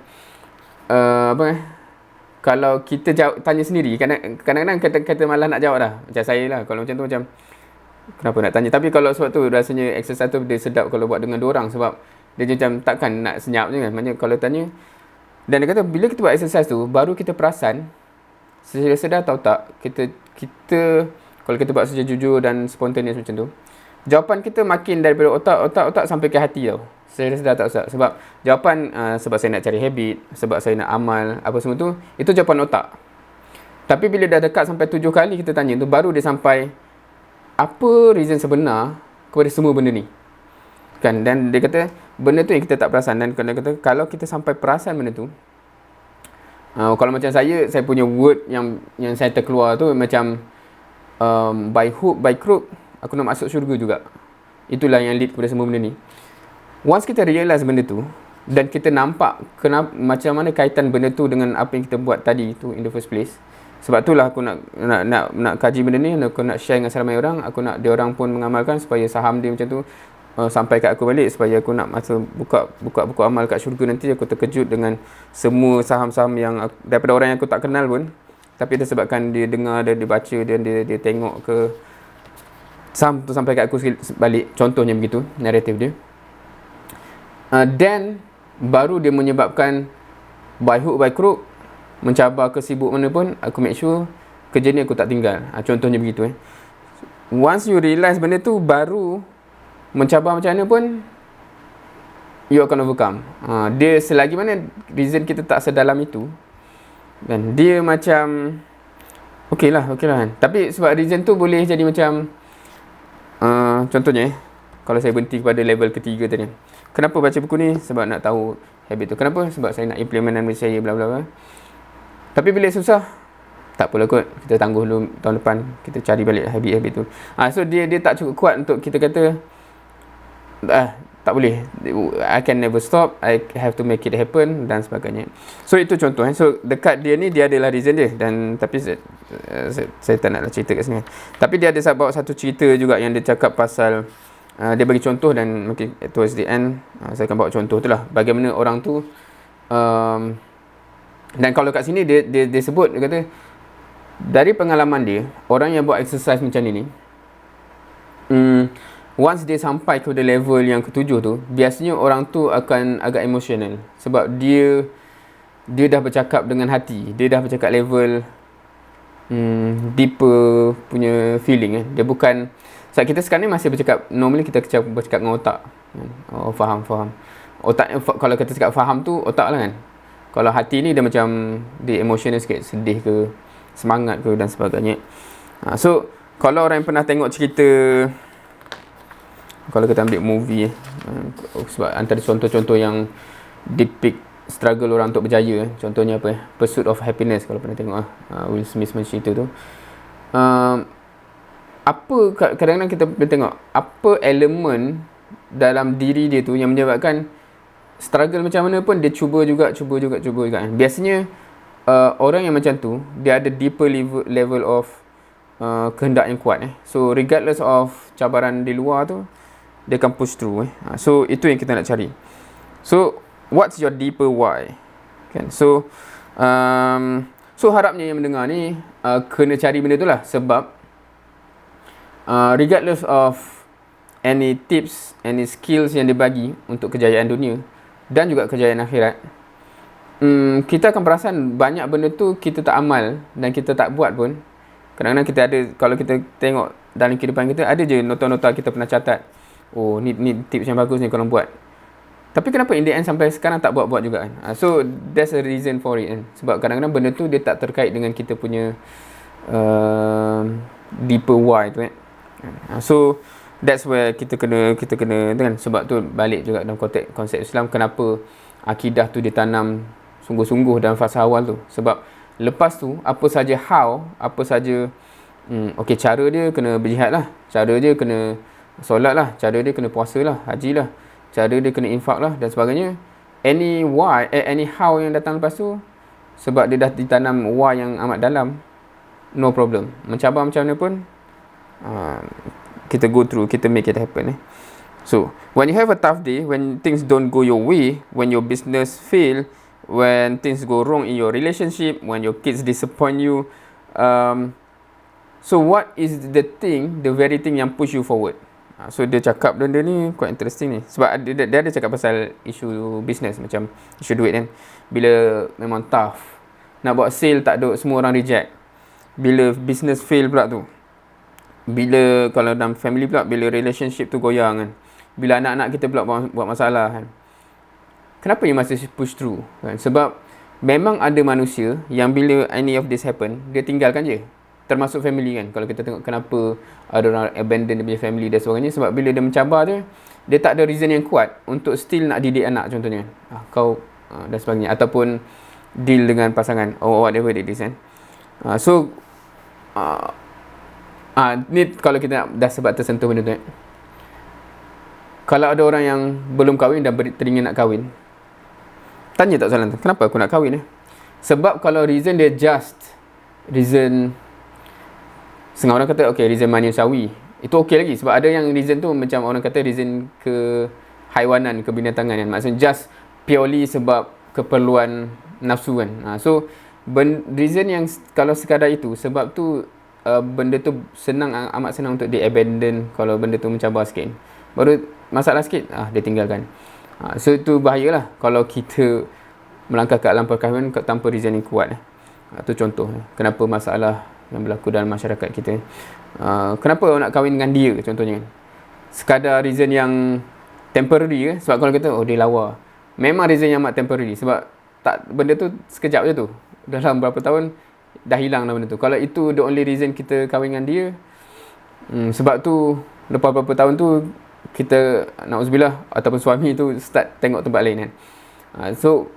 kalau kita tanya sendiri, kadang-kadang kata malah nak jawab dah. Macam saya lah, kalau macam tu macam kenapa nak tanya. Tapi kalau sebab tu rasanya exercise tu dia sedap kalau buat dengan 2 orang, sebab dia macam takkan nak senyap je kan. Maknanya kalau tanya, dan dia kata bila kita buat exercise tu baru kita perasan sedar atau tak, kita kalau kita buat secara jujur dan spontaneous macam tu, jawapan kita makin daripada otak sampai ke hati tau. Saya sedar tak Ustaz? Sebab jawapan sebab saya nak cari habit, sebab saya nak amal, apa semua tu, itu jawapan otak. Tapi bila dah dekat sampai 7 kali kita tanya tu, baru dia sampai apa reason sebenar kepada semua benda ni kan. Dan dia kata benda tu yang kita tak perasan. Dan dia kata kalau kita sampai perasan benda tu, kalau macam saya punya word yang saya terkeluar tu macam by hook by crook aku nak masuk syurga juga. Itulah yang lead kepada semua benda ni. Once kita realise benda tu dan kita nampak macam mana kaitan benda tu dengan apa yang kita buat tadi tu in the first place. Sebab itulah aku nak kaji benda ni, aku nak share dengan seramai orang, aku nak dia orang pun mengamalkan supaya saham dia macam tu. sampai kat aku balik, supaya aku nak masa buka buku amal kat syurga nanti, aku terkejut dengan semua saham-saham yang daripada orang yang aku tak kenal pun, tapi disebabkan dia dengar dan dia baca dan dia tengok ke saham tu sampai kat aku balik, contohnya begitu naratif dia. Dan baru dia menyebabkan by hook by crook, mencabar ke sibuk mana pun, aku make sure kerja ni aku tak tinggal. Contohnya begitu. Once you realise benda tu, baru mencabar macam mana pun you akan overcome. Dia selagi mana reason kita tak sedalam itu, dan dia macam okey lah kan. Tapi sebab reason tu boleh jadi macam contohnya kalau saya berhenti pada level ketiga tadi, kenapa baca buku ni? Sebab nak tahu habit tu. Kenapa? Sebab saya nak implement dalam diri saya, bla bla bla. Tapi bila susah, tak apalah kot, kita tangguh dulu, tahun depan kita cari balik habit-habit tu. So dia tak cukup kuat untuk kita kata tak boleh, I can never stop, I have to make it happen dan sebagainya. So itu contoh. So dekat dia ni, dia adalah reason dia, dan tapi saya tak naklah cerita kat sini. Tapi dia ada bawa satu cerita juga yang dia cakap pasal dia bagi contoh, dan mungkin towards the end saya akan bawa contoh tu lah, bagaimana orang tu dan kalau kat sini dia sebut, dia kata dari pengalaman dia, orang yang buat exercise macam ni once dia sampai ke level yang ketujuh tu, biasanya orang tu akan agak emotional, sebab dia dah bercakap dengan hati, dia dah bercakap level deeper punya feeling. Dia bukan, sebab kita sekarang ni masih bercakap, normally kita bercakap dengan otak. Faham otak, kalau kita cakap faham tu otak lah kan. Kalau hati ni dia macam, dia emotional sikit, sedih ke, semangat ke dan sebagainya. So kalau orang yang pernah tengok cerita, kalau kita ambil movie sebab antara contoh-contoh yang depict struggle orang untuk berjaya, contohnya apa Pursuit of Happiness, kalau pernah tengok Will Smith main cerita tu. Apa kadang-kadang kita tengok apa elemen dalam diri dia tu yang menyebabkan struggle macam mana pun dia cuba juga kan. Biasanya orang yang macam tu, dia ada deeper level of kehendak yang kuat. So regardless of cabaran di luar tu, dia akan push through. So itu yang kita nak cari. So what's your deeper why? Kan? So harapnya yang mendengar ni kena cari benda tu lah, sebab regardless of any tips, any skills yang dibagi untuk kejayaan dunia dan juga kejayaan akhirat, kita akan perasan banyak benda tu kita tak amal dan kita tak buat pun. Kadang-kadang kita ada, kalau kita tengok dalam kehidupan kita, ada je nota-nota kita pernah catat, oh ni tips yang bagus ni korang buat, tapi kenapa in the end sampai sekarang tak buat-buat juga kan. So there's a reason for it kan. Sebab kadang-kadang benda tu dia tak terkait dengan kita punya deeper why tu kan. So that's where kita kena kan. Sebab tu balik juga dalam konteks konsep Islam, kenapa akidah tu ditanam sungguh-sungguh dalam fasa awal tu. Sebab lepas tu apa saja how, apa saja okey, cara dia kena berjihad lah, cara dia kena solat lah, cara dia kena puasa lah, haji lah, cara dia kena infak lah dan sebagainya. Any why, any how yang datang lepas tu, sebab dia dah ditanam why yang amat dalam, no problem. Mencabar macam mana pun kita go through, kita make it happen. So when you have a tough day, when things don't go your way, when your business fail, when things go wrong in your relationship, when your kids disappoint you, so what is the very thing yang push you forward? So dia cakap benda ni quite interesting ni, sebab dia ada cakap pasal isu business, macam isu duit kan. Bila memang tough, nak buat sale tak ada, semua orang reject. Bila business fail pula tu, bila kalau dalam family pula, bila relationship tu goyang kan, bila anak-anak kita pula buat masalah kan, kenapa you masih push through kan? Sebab memang ada manusia yang bila any of this happen, dia tinggalkan je. Termasuk family kan. Kalau kita tengok kenapa ada orang abandon dia punya family dan sebagainya, sebab bila dia mencabar tu, dia tak ada reason yang kuat untuk still nak didik anak contohnya. Kau dan sebagainya, ataupun deal dengan pasangan or whatever it is kan. Ni kalau kita dah sebab tersentuh benda tu kan. Kalau ada orang yang belum kahwin dan teringin nak kahwin, tanya tak soalan tu, kenapa aku nak kahwin? Sebab kalau reason dia just reason, setengah orang kata okay, reason manusiawi, itu okey lagi. Sebab ada yang reason tu macam orang kata reason ke haiwanan, kebinatangan kan. Maksudnya just purely sebab keperluan nafsu kan. So reason yang kalau sekadar itu, sebab tu benda tu amat senang untuk di abandon kalau benda tu mencabar sikit. Baru masalah sikit, dia tinggalkan. So itu bahayalah kalau kita melangkah ke alam perkahwinan tanpa reason yang kuat. Itu contoh kenapa masalah yang berlaku dalam masyarakat kita. Kenapa orang nak kahwin dengan dia contohnya kan. Sekadar reason yang temporary sebab kalau kata dia lawa. Memang reason yang amat temporary sebab benda tu sekejap je tu. Dalam berapa tahun dah hilang dah benda tu. Kalau itu the only reason kita kahwin dengan dia, sebab tu lepas berapa tahun tu kita na'udzubillah ataupun suami tu start tengok tempat lain kan. So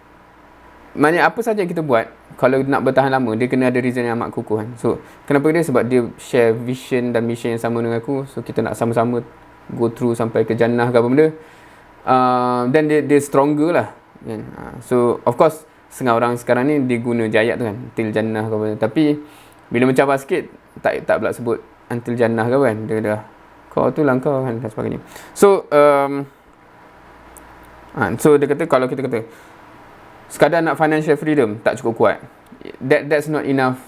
maknanya apa saja yang kita buat kalau nak bertahan lama, dia kena ada reason yang amat kukuh kan. So kenapa dia? Sebab dia share vision dan mission yang sama dengan aku. So kita nak sama-sama go through sampai ke jannah ke apa benda. Dan dia stronger lah kan. So of course setengah orang sekarang ni dia guna je ayat tu kan, til jannah ke apa. Tapi bila mencabar sikit tak pula sebut antil jannah ke kan. Dia dah kau tu lah kau kan dan sebagainya. So so dia kata kalau kita kata sekadar nak financial freedom tak cukup kuat, that's not enough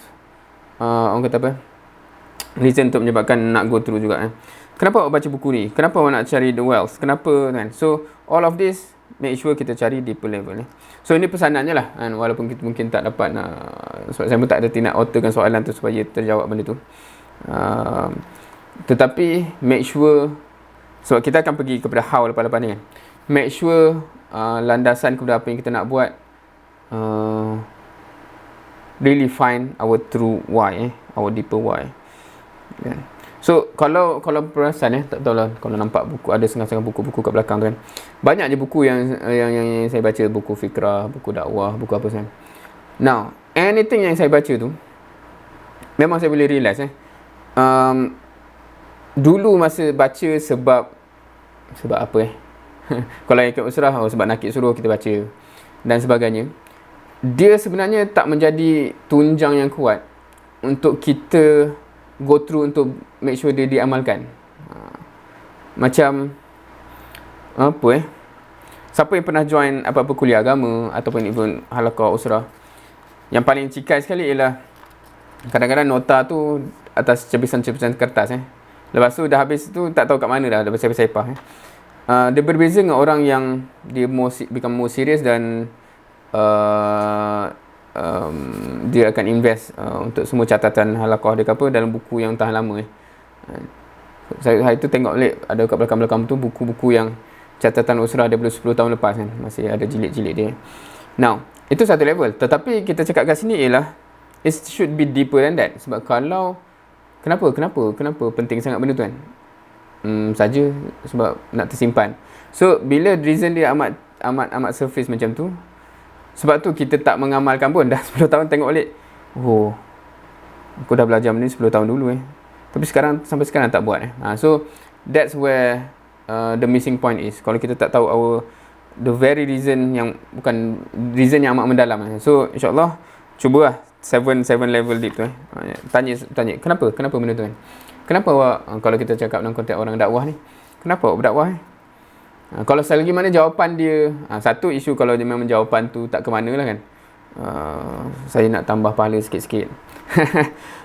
orang kata apa, reason untuk menyebabkan nak go through juga kan. Kenapa awak baca buku ni? Kenapa awak nak cari the wealth? Kenapa kan? So all of this make sure kita cari deeper level ni. So ini pesanannya lah kan? Walaupun kita mungkin tak dapat sebab saya pun tak ada tindak authorkan soalan tu supaya terjawab benda tu. Tetapi make sure, sebab kita akan pergi kepada how lepas-lepas ni kan. Make sure landasan kepada apa yang kita nak buat really find our true why, our deeper why. Yeah. So kalau perasan tak tahulah kalau nampak buku, ada setengah-setengah buku-buku kat belakang tu kan. Banyak je buku yang saya baca, buku fikrah, buku dakwah, buku apa sahaja. Now, anything yang saya baca tu memang saya boleh realize dulu masa baca sebab apa kalau yang ikut usrah, sebab nakik suruh kita baca dan sebagainya. Dia sebenarnya tak menjadi tunjang yang kuat untuk kita go through untuk make sure dia diamalkan. Macam apa siapa yang pernah join apa-apa kuliah agama ataupun even halaqah usrah, yang paling cikai sekali ialah kadang-kadang nota tu atas cebisan-cebisan kertas lepas tu dah habis tu tak tahu kat mana dah bersepah-sepah. Dia berbeza dengan orang yang dia become more serious dan dia akan invest untuk semua catatan halaqah dia ke apa dalam buku yang tahan lama. Saya hari tu tengok balik ada kat belakang-belakang tu buku-buku yang catatan usrah daripada 10 tahun lepas kan, masih ada jilid-jilid dia. Now, itu satu level. Tetapi kita cakap kat sini ialah it should be deeper than that. Sebab kalau kenapa penting sangat benda tu kan? Saja sebab nak tersimpan. So bila reason dia amat surface macam tu, sebab tu kita tak mengamalkan pun. Dah 10 tahun tengok balik, aku dah belajar benda ni 10 tahun dulu tapi sampai sekarang tak buat So that's where the missing point is. Kalau kita tak tahu the very reason yang bukan reason yang amat mendalam So insyaAllah cubalah 7 level deep tu tanya kenapa benda tu kan. Kenapa awak, kalau kita cakap dalam konteks orang dakwah ni, kenapa awak berdakwah kalau selagi mana jawapan dia, satu isu kalau dia memang jawapan tu tak ke mana lah kan, saya nak tambah pahala sikit-sikit.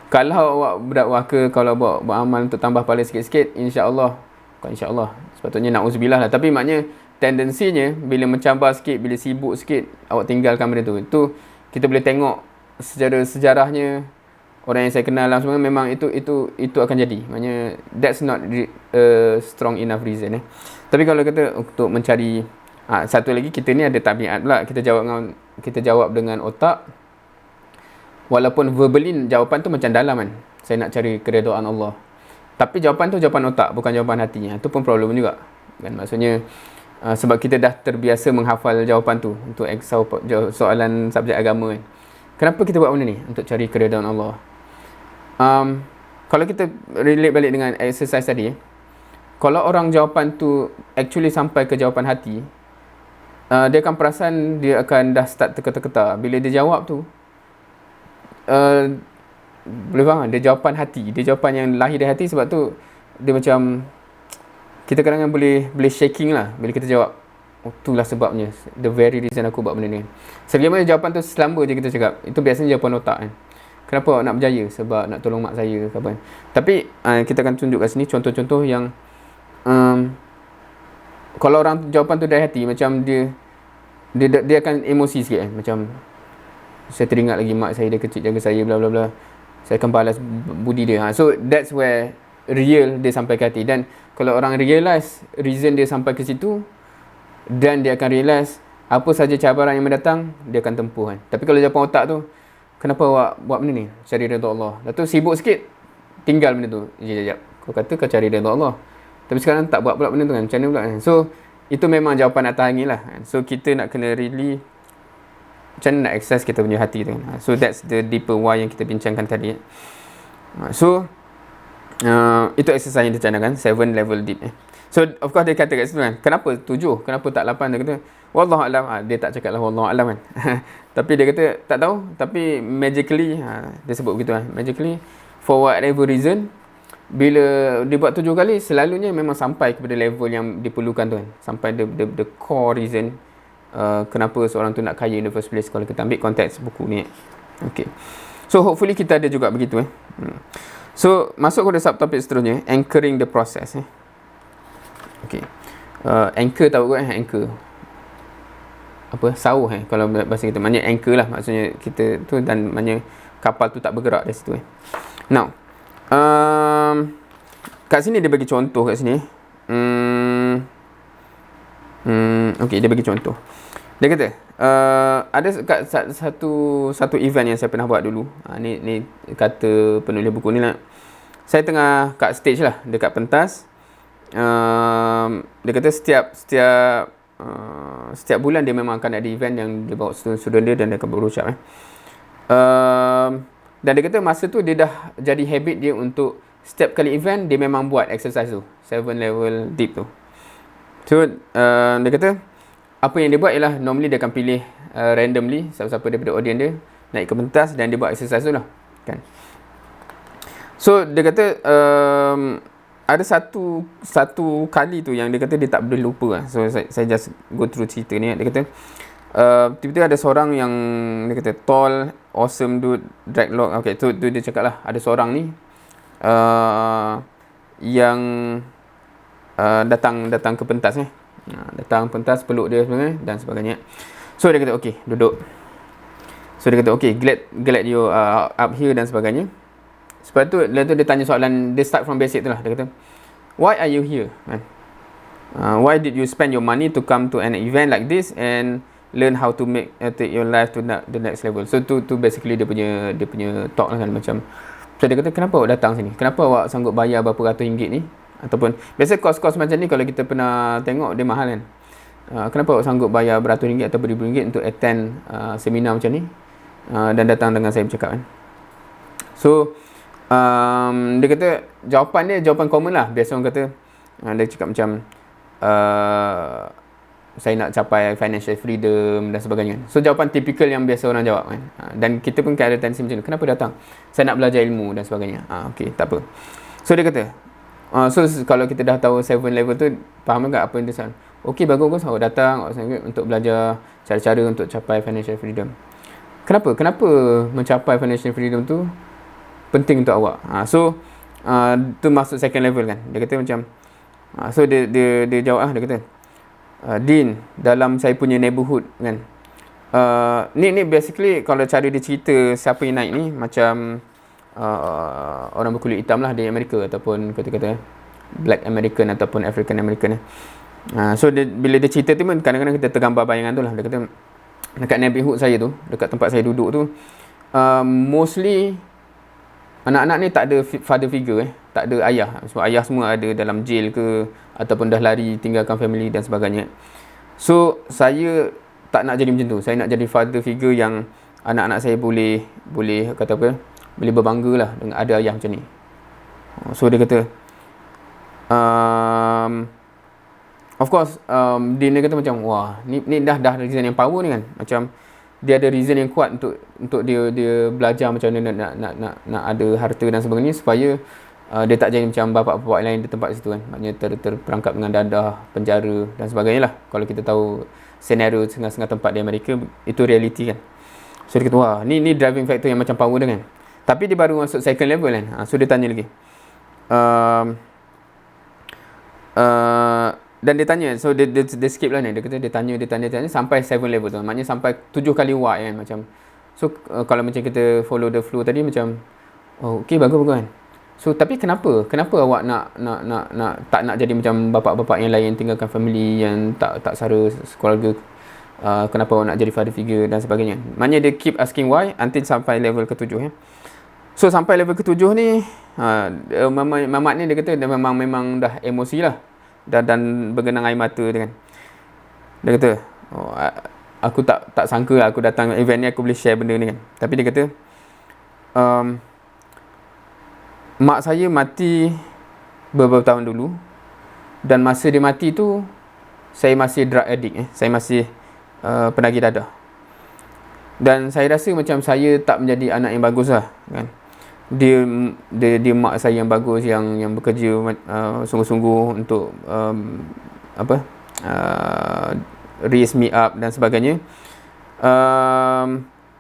Kalau awak berdakwah kalau awak beramal untuk tambah pahala sikit-sikit, insyaAllah, bukan insyaAllah, sepatutnya na'udzubillah lah, tapi maknanya tendensinya bila mencabar sikit, bila sibuk sikit, awak tinggalkan benda tu. Itu kita boleh tengok secara sejarahnya, orang yang saya kenal lah semua, memang itu akan jadi. Maknanya that's not a strong enough reason Tapi kalau kata untuk mencari satu lagi, kita ni ada tabiat pula. Kita jawab dengan otak, walaupun verbally jawapan tu macam dalam kan, saya nak cari keredaan Allah, tapi jawapan tu jawapan otak, bukan jawapan hatinya. Itu pun problem juga kan. Maksudnya sebab kita dah terbiasa menghafal jawapan tu untuk soalan subjek agama kan. Kenapa kita buat benda ni? Untuk cari keredaan Allah. Kalau kita relate balik dengan exercise tadi, kalau orang jawapan tu actually sampai ke jawapan hati, dia akan perasan dia akan dah start terketa-keta. Bila dia jawab tu, boleh faham? Dia jawapan hati, dia jawapan yang lahir dari hati. Sebab tu dia macam kita kadang-kadang boleh shaking lah bila kita jawab, oh, itulah sebabnya, the very reason aku buat benda ni. Selagi mana jawapan tu selamba je kita cakap, itu biasanya jawapan otak kan. Kenapa awak nak berjaya? Sebab nak tolong mak saya ke apa. Tapi kita akan tunjuk kat sini contoh-contoh yang kalau orang jawapan tu dari hati, macam dia akan emosi sikit kan. Macam saya teringat lagi mak saya, dia kecil jaga saya, bla bla bla, saya akan balas budi dia. So that's where real dia sampai ke hati. Dan kalau orang realise reason dia sampai ke situ, dan dia akan realise apa saja cabaran yang mendatang, dia akan tempuh kan. Tapi kalau jawapan otak tu, kenapa awak buat benda ni? Cari redha Allah. Lepas tu sibuk sikit, tinggal benda tu. Sekejap, kau kata kau cari redha Allah, tapi sekarang tak buat pula benda tu kan. Macam mana pula kan? So itu memang jawapan atas angin lah kan. So kita nak kena really macam mana nak access kita punya hati tu kan. So that's the deeper why yang kita bincangkan tadi. So itu exercise yang dicanangkan, 7 level deep. So of course dia kata kat situ kan, kenapa 7, kenapa tak 8? Dia kata wallahu alam. Dia tak cakap lah wallahu alam kan. Tapi dia kata tak tahu, tapi magically dia sebut begitu kan, magically for whatever reason, bila dia buat 7 kali, selalunya memang sampai kepada level yang diperlukan tu kan. Sampai the core reason kenapa seorang tu nak kaya in the first place, kalau kita ambil konteks buku ni. Okay, so hopefully kita ada juga begitu. So masuk kepada subtopik seterusnya, anchoring the process. Okay, anchor tahu kan? Anchor apa? Sauh kalau bahasa kita, maknanya anchor lah, maksudnya kita tu, dan maknanya kapal tu tak bergerak dari situ. Now kat sini dia bagi contoh kat sini. Okay, dia bagi contoh. Dia kata ada kat satu event yang saya pernah buat dulu. Ni kata penulis buku ni lah. Saya tengah kat stage lah, dekat pentas. Dia kata setiap bulan dia memang akan ada event yang dia bawa student dia, dan dia akan berucap. Dan dia kata masa tu dia dah jadi habit dia untuk setiap kali event dia memang buat exercise tu, 7 level deep tu. So dia kata apa yang dia buat ialah normally dia akan pilih randomly siapa-siapa daripada audience dia naik ke pentas, dan dia buat exercise tu lah kan. So dia kata ada satu kali tu yang dia kata dia tak boleh lupa lah. So saya just go through cerita ni. Dia kata tiba-tiba ada seorang yang dia kata tall, awesome dude, dreadlock. Okay, tu dia cakap lah, ada seorang ni yang datang ke pentas datang pentas, peluk dia sebenarnya dan sebagainya. So dia kata okay, duduk. So dia kata okay, glad you up here dan sebagainya. Sebab tu dia tanya soalan, dia start from basic tu lah. Dia kata why are you here? Why did you spend your money to come to an event like this and learn how to take your life to the next level? So tu basically dia punya talk lah kan, macam. So dia kata kenapa awak datang sini? Kenapa awak sanggup bayar berapa ratus ringgit ni? Ataupun biasa kos-kos macam ni kalau kita pernah tengok dia mahal kan. Kenapa awak sanggup bayar beratus ringgit atau beribu ringgit untuk attend seminar macam ni dan datang dengan saya bercakap kan. So dia kata jawapan common lah. Biasa orang kata dia cakap macam saya nak capai financial freedom dan sebagainya. So jawapan typical yang biasa orang jawab kan. Dan kita pun ada tendensi macam ni, kenapa datang? Saya nak belajar ilmu dan sebagainya. Okay, tak apa. So dia kata so kalau kita dah tahu 7 level tu, faham tak apa yang dia salah? Okay, bagus awak datang, awak sangat untuk belajar cara-cara untuk capai financial freedom. Kenapa mencapai financial freedom tu penting untuk awak? So tu masuk second level kan. Dia kata macam so dia jawab dia kata Din, dalam saya punya neighborhood kan, ni basically kalau cara dia cerita siapa yang naik ni macam orang berkulit hitam lah di Amerika, ataupun kata-kata Black American ataupun African American. So bila dia cerita tu pun kadang-kadang kita tergambar bayangan tu lah. Dia kata dekat neighborhood saya tu, dekat tempat saya duduk tu, mostly anak-anak ni tak ada father figure, tak ada ayah. Sebab ayah semua ada dalam jail ke, ataupun dah lari tinggalkan family dan sebagainya. So saya tak nak jadi macam tu. Saya nak jadi father figure yang anak-anak saya boleh kata apa, boleh berbangga lah dengan ada ayah macam ni. So dia kata of course dia kata macam wah, ni dah reason yang power ni kan. Macam dia ada reason yang kuat untuk dia belajar macam mana nak ada harta dan sebagainya, supaya dia tak jadi macam bapak-bapak lain di tempat situ kan. Maknanya terperangkap dengan dadah, penjara dan sebagainya lah. Kalau kita tahu senario setengah-setengah tempat di Amerika, itu reality kan. So dia kata, wah ni driving factor yang macam power dia kan. Tapi dia baru masuk second level kan. So dia tanya lagi, dan dia tanya, so dia skip lah ni. Dia kata dia tanya sampai 7 level tu. Maknanya sampai 7 kali why kan macam. So kalau macam kita follow the flow tadi macam, oh okey, bagus kan. So tapi kenapa awak nak tak nak jadi macam bapak-bapak yang lain, tinggalkan family yang tak sara keluarga, kenapa awak nak jadi father figure dan sebagainya. Maknanya dia keep asking why until sampai level ke-7 ya. So sampai level ke-7 ni, mamat ni dia kata dia memang dah emosi lah, dan bergenang air mata dia kan. Dia kata, oh, aku tak sangka lah aku datang event ni aku boleh share benda ni kan. Tapi dia kata, mak saya mati beberapa tahun dulu, dan masa dia mati tu saya masih drug addict, saya masih penagih dadah. Dan saya rasa macam saya tak menjadi anak yang bagus lah kan. Dia mak saya yang bagus, yang bekerja sungguh-sungguh untuk raise me up dan sebagainya,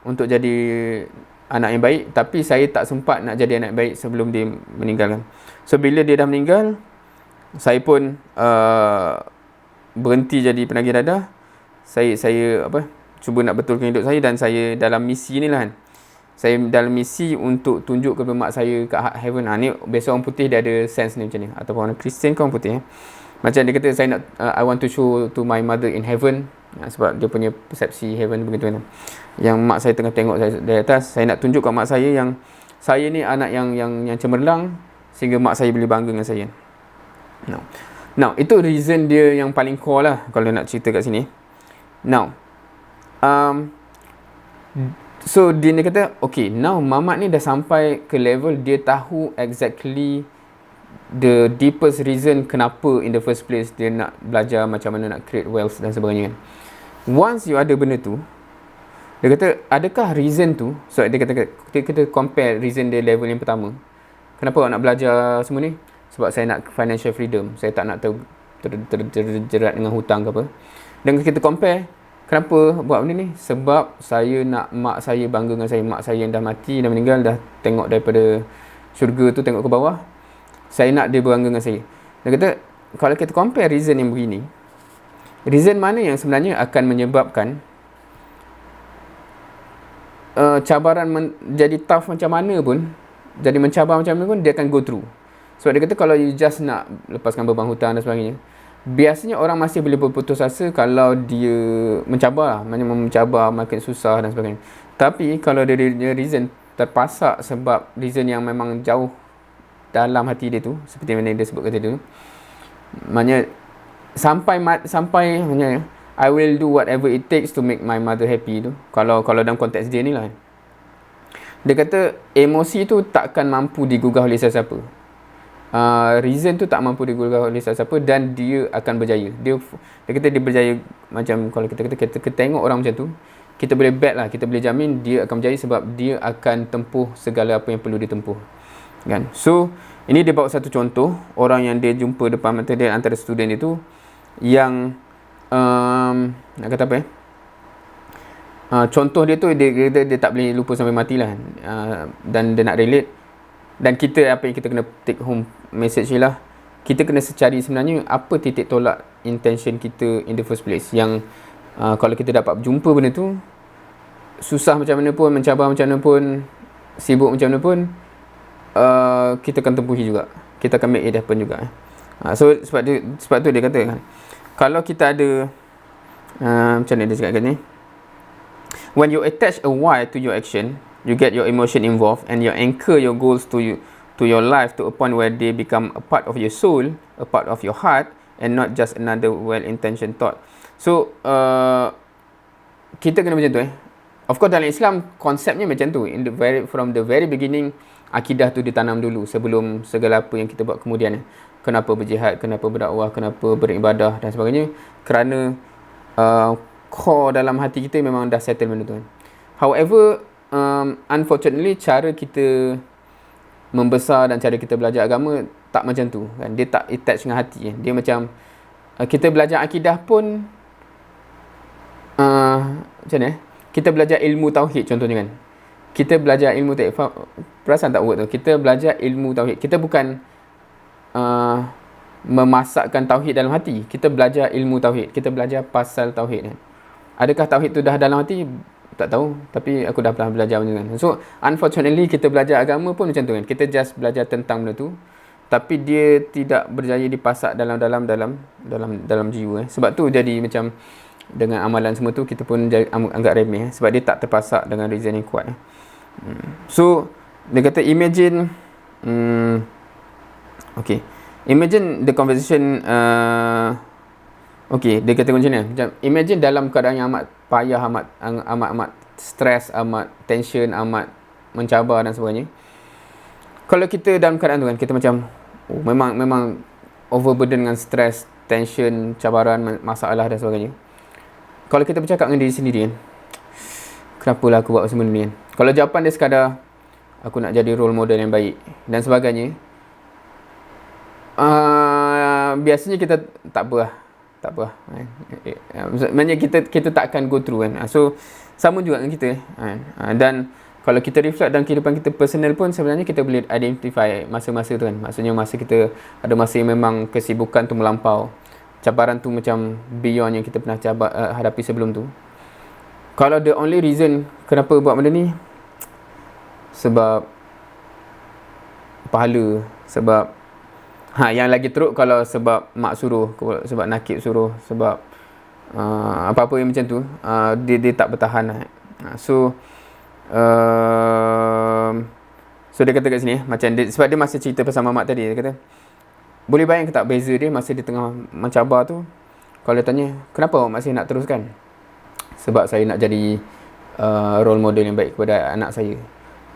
untuk jadi anak yang baik. Tapi saya tak sempat nak jadi anak baik sebelum dia meninggal kan. So bila dia dah meninggal, saya pun berhenti jadi penagih dadah. Saya cuba nak betulkan hidup saya, dan saya dalam misi ni lah kan. Saya dalam misi untuk tunjuk kepada mak saya kat heaven. Ni biasa orang putih dia ada sense ni macam ni, ataupun orang Kristian ke orang putih macam dia kata, saya nak I want to show to my mother in heaven, sebab dia punya persepsi heaven begitu kan. Yang mak saya tengah tengok saya dari atas, saya nak tunjuk kat mak saya yang saya ni anak yang cemerlang, sehingga mak saya boleh bangga dengan saya. Now itu reason dia yang paling core lah kalau nak cerita kat sini. Now so dia kata, okay, now mamat ni dah sampai ke level dia tahu exactly the deepest reason kenapa in the first place dia nak belajar macam mana nak create wealth dan sebagainya. Once you ada benda tu, dia kata, adakah reason tu, so dia kata kita compare reason dia level yang pertama. Kenapa awak nak belajar semua ni? Sebab saya nak financial freedom, saya tak nak terjerat dengan hutang ke apa. Dan kita compare, kenapa buat benda ni? Sebab saya nak mak saya bangga dengan saya. Mak saya yang dah mati, dah meninggal, dah tengok daripada syurga tu tengok ke bawah. Saya nak dia berbangga dengan saya. Dia kata, kalau kita compare reason yang begini, reason mana yang sebenarnya akan menyebabkan cabaran jadi tough macam mana pun, jadi mencabar macam mana pun, dia akan go through. Sebab dia kata, kalau you just nak lepaskan beban hutang dan sebagainya, biasanya orang masih boleh berputus asa kalau dia mencabar, mencabar, makin susah dan sebagainya. Tapi kalau dia reason terpasak sebab reason yang memang jauh dalam hati dia tu, seperti mana dia sebut kata tu, maknanya sampai maknanya I will do whatever it takes to make my mother happy tu. Kalau dalam konteks dia ni lah, dia kata emosi tu takkan mampu digugah oleh sesiapa. Reason tu tak mampu digugah oleh sesiapa, dan dia akan berjaya. Dia kata dia berjaya. Macam kalau kita tengok orang macam tu, kita boleh bet lah, kita boleh jamin dia akan berjaya, sebab dia akan tempuh segala apa yang perlu ditempuh kan. So ini dia bawa satu contoh orang yang dia jumpa depan mata dia, antara student itu yang nak kata apa contoh dia tu, dia tak boleh lupa sampai mati lah, dan dia nak relate. Dan kita, apa yang kita kena take home message ni lah, kita kena secari sebenarnya apa titik tolak intention kita in the first place. Yang kalau kita dapat jumpa benda tu, susah macam mana pun, mencabar macam mana pun, sibuk macam mana pun, kita akan tempuhi juga, kita akan make it happen juga. So sebab tu dia kata kan, kalau kita ada macam mana dia cakap ni, when you attach a why to your action, you get your emotion involved, and you anchor your goals to your life to a point where they become a part of your soul, a part of your heart, and not just another well-intentioned thought. So kita kena macam tu. Of course dalam Islam konsepnya macam tu. From the very beginning, akidah tu ditanam dulu sebelum segala apa yang kita buat kemudian. Kenapa berjihad, kenapa berdakwah, kenapa beribadah dan sebagainya. Kerana core dalam hati kita memang dah settle benda tu. However, unfortunately, cara kita membesar dan cara kita belajar agama tak macam tu kan. Dia tak attach dengan hati kan. Dia macam kita belajar akidah pun macam mana kita belajar ilmu tauhid contohnya kan. Kita belajar ilmu tauhid, perasan tak word tu, kita belajar ilmu tauhid, kita bukan memasakkan tauhid dalam hati. Kita belajar ilmu tauhid, kita belajar pasal tauhid kan. Adakah tauhid tu dah dalam hati? Tak tahu, tapi aku dah pernah belajar macam tu kan. So unfortunately kita belajar agama pun macam tu kan. Kita just belajar tentang benda tu, tapi dia tidak berjaya dipasak dalam jiwa. Sebab tu jadi macam dengan amalan semua tu kita pun anggap remeh sebab dia tak terpasak dengan reason yang kuat. So dia kata imagine okay, imagine the conversation okay, dia kata macam ni, macam imagine dalam keadaan yang amat payah, amat stres, amat tension, amat mencabar dan sebagainya. Kalau kita dalam keadaan tu kan, kita macam memang overburden dengan stres, tension, cabaran, masalah dan sebagainya. Kalau kita bercakap dengan diri sendiri kan, kenapalah aku buat semua ni kan. Kalau jawapan dia sekadar aku nak jadi role model yang baik dan sebagainya, biasanya kita tak apa lah. Maksudnya kita tak akan go through kan. So sama juga dengan kita dan kalau kita reflect dalam kehidupan kita personal pun, sebenarnya kita boleh identify masa-masa tu kan. Maksudnya masa kita ada masa yang memang kesibukan tu melampau, cabaran tu macam beyond yang kita pernah hadapi sebelum tu. Kalau the only reason kenapa buat benda ni sebab pahala, sebab yang lagi teruk kalau sebab mak suruh, sebab nakib suruh, sebab apa-apa yang macam tu, dia tak bertahan lah. So dia kata kat sini macam sebab dia masa cerita pasal mamak tadi, dia kata boleh bayang ke tak beza dia masa dia tengah mencabar tu. Kalau dia tanya kenapa awak masih nak teruskan, sebab saya nak jadi role model yang baik kepada anak saya.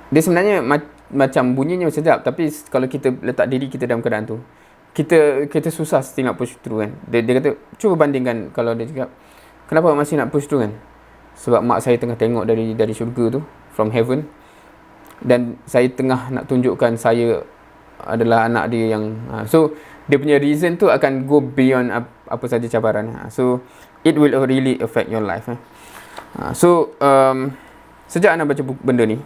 Dia sebenarnya macam bunyinya sedap, tapi kalau kita letak diri kita dalam keadaan tu, kita susah still nak push through kan. Dia kata cuba bandingkan kalau dia cakap kenapa awak masih nak push through kan, sebab mak saya tengah tengok dari syurga tu, from heaven, dan saya tengah nak tunjukkan saya adalah anak dia yang so dia punya reason tu akan go beyond apa saja cabaran. So it will really affect your life. So sejak anda baca benda ni,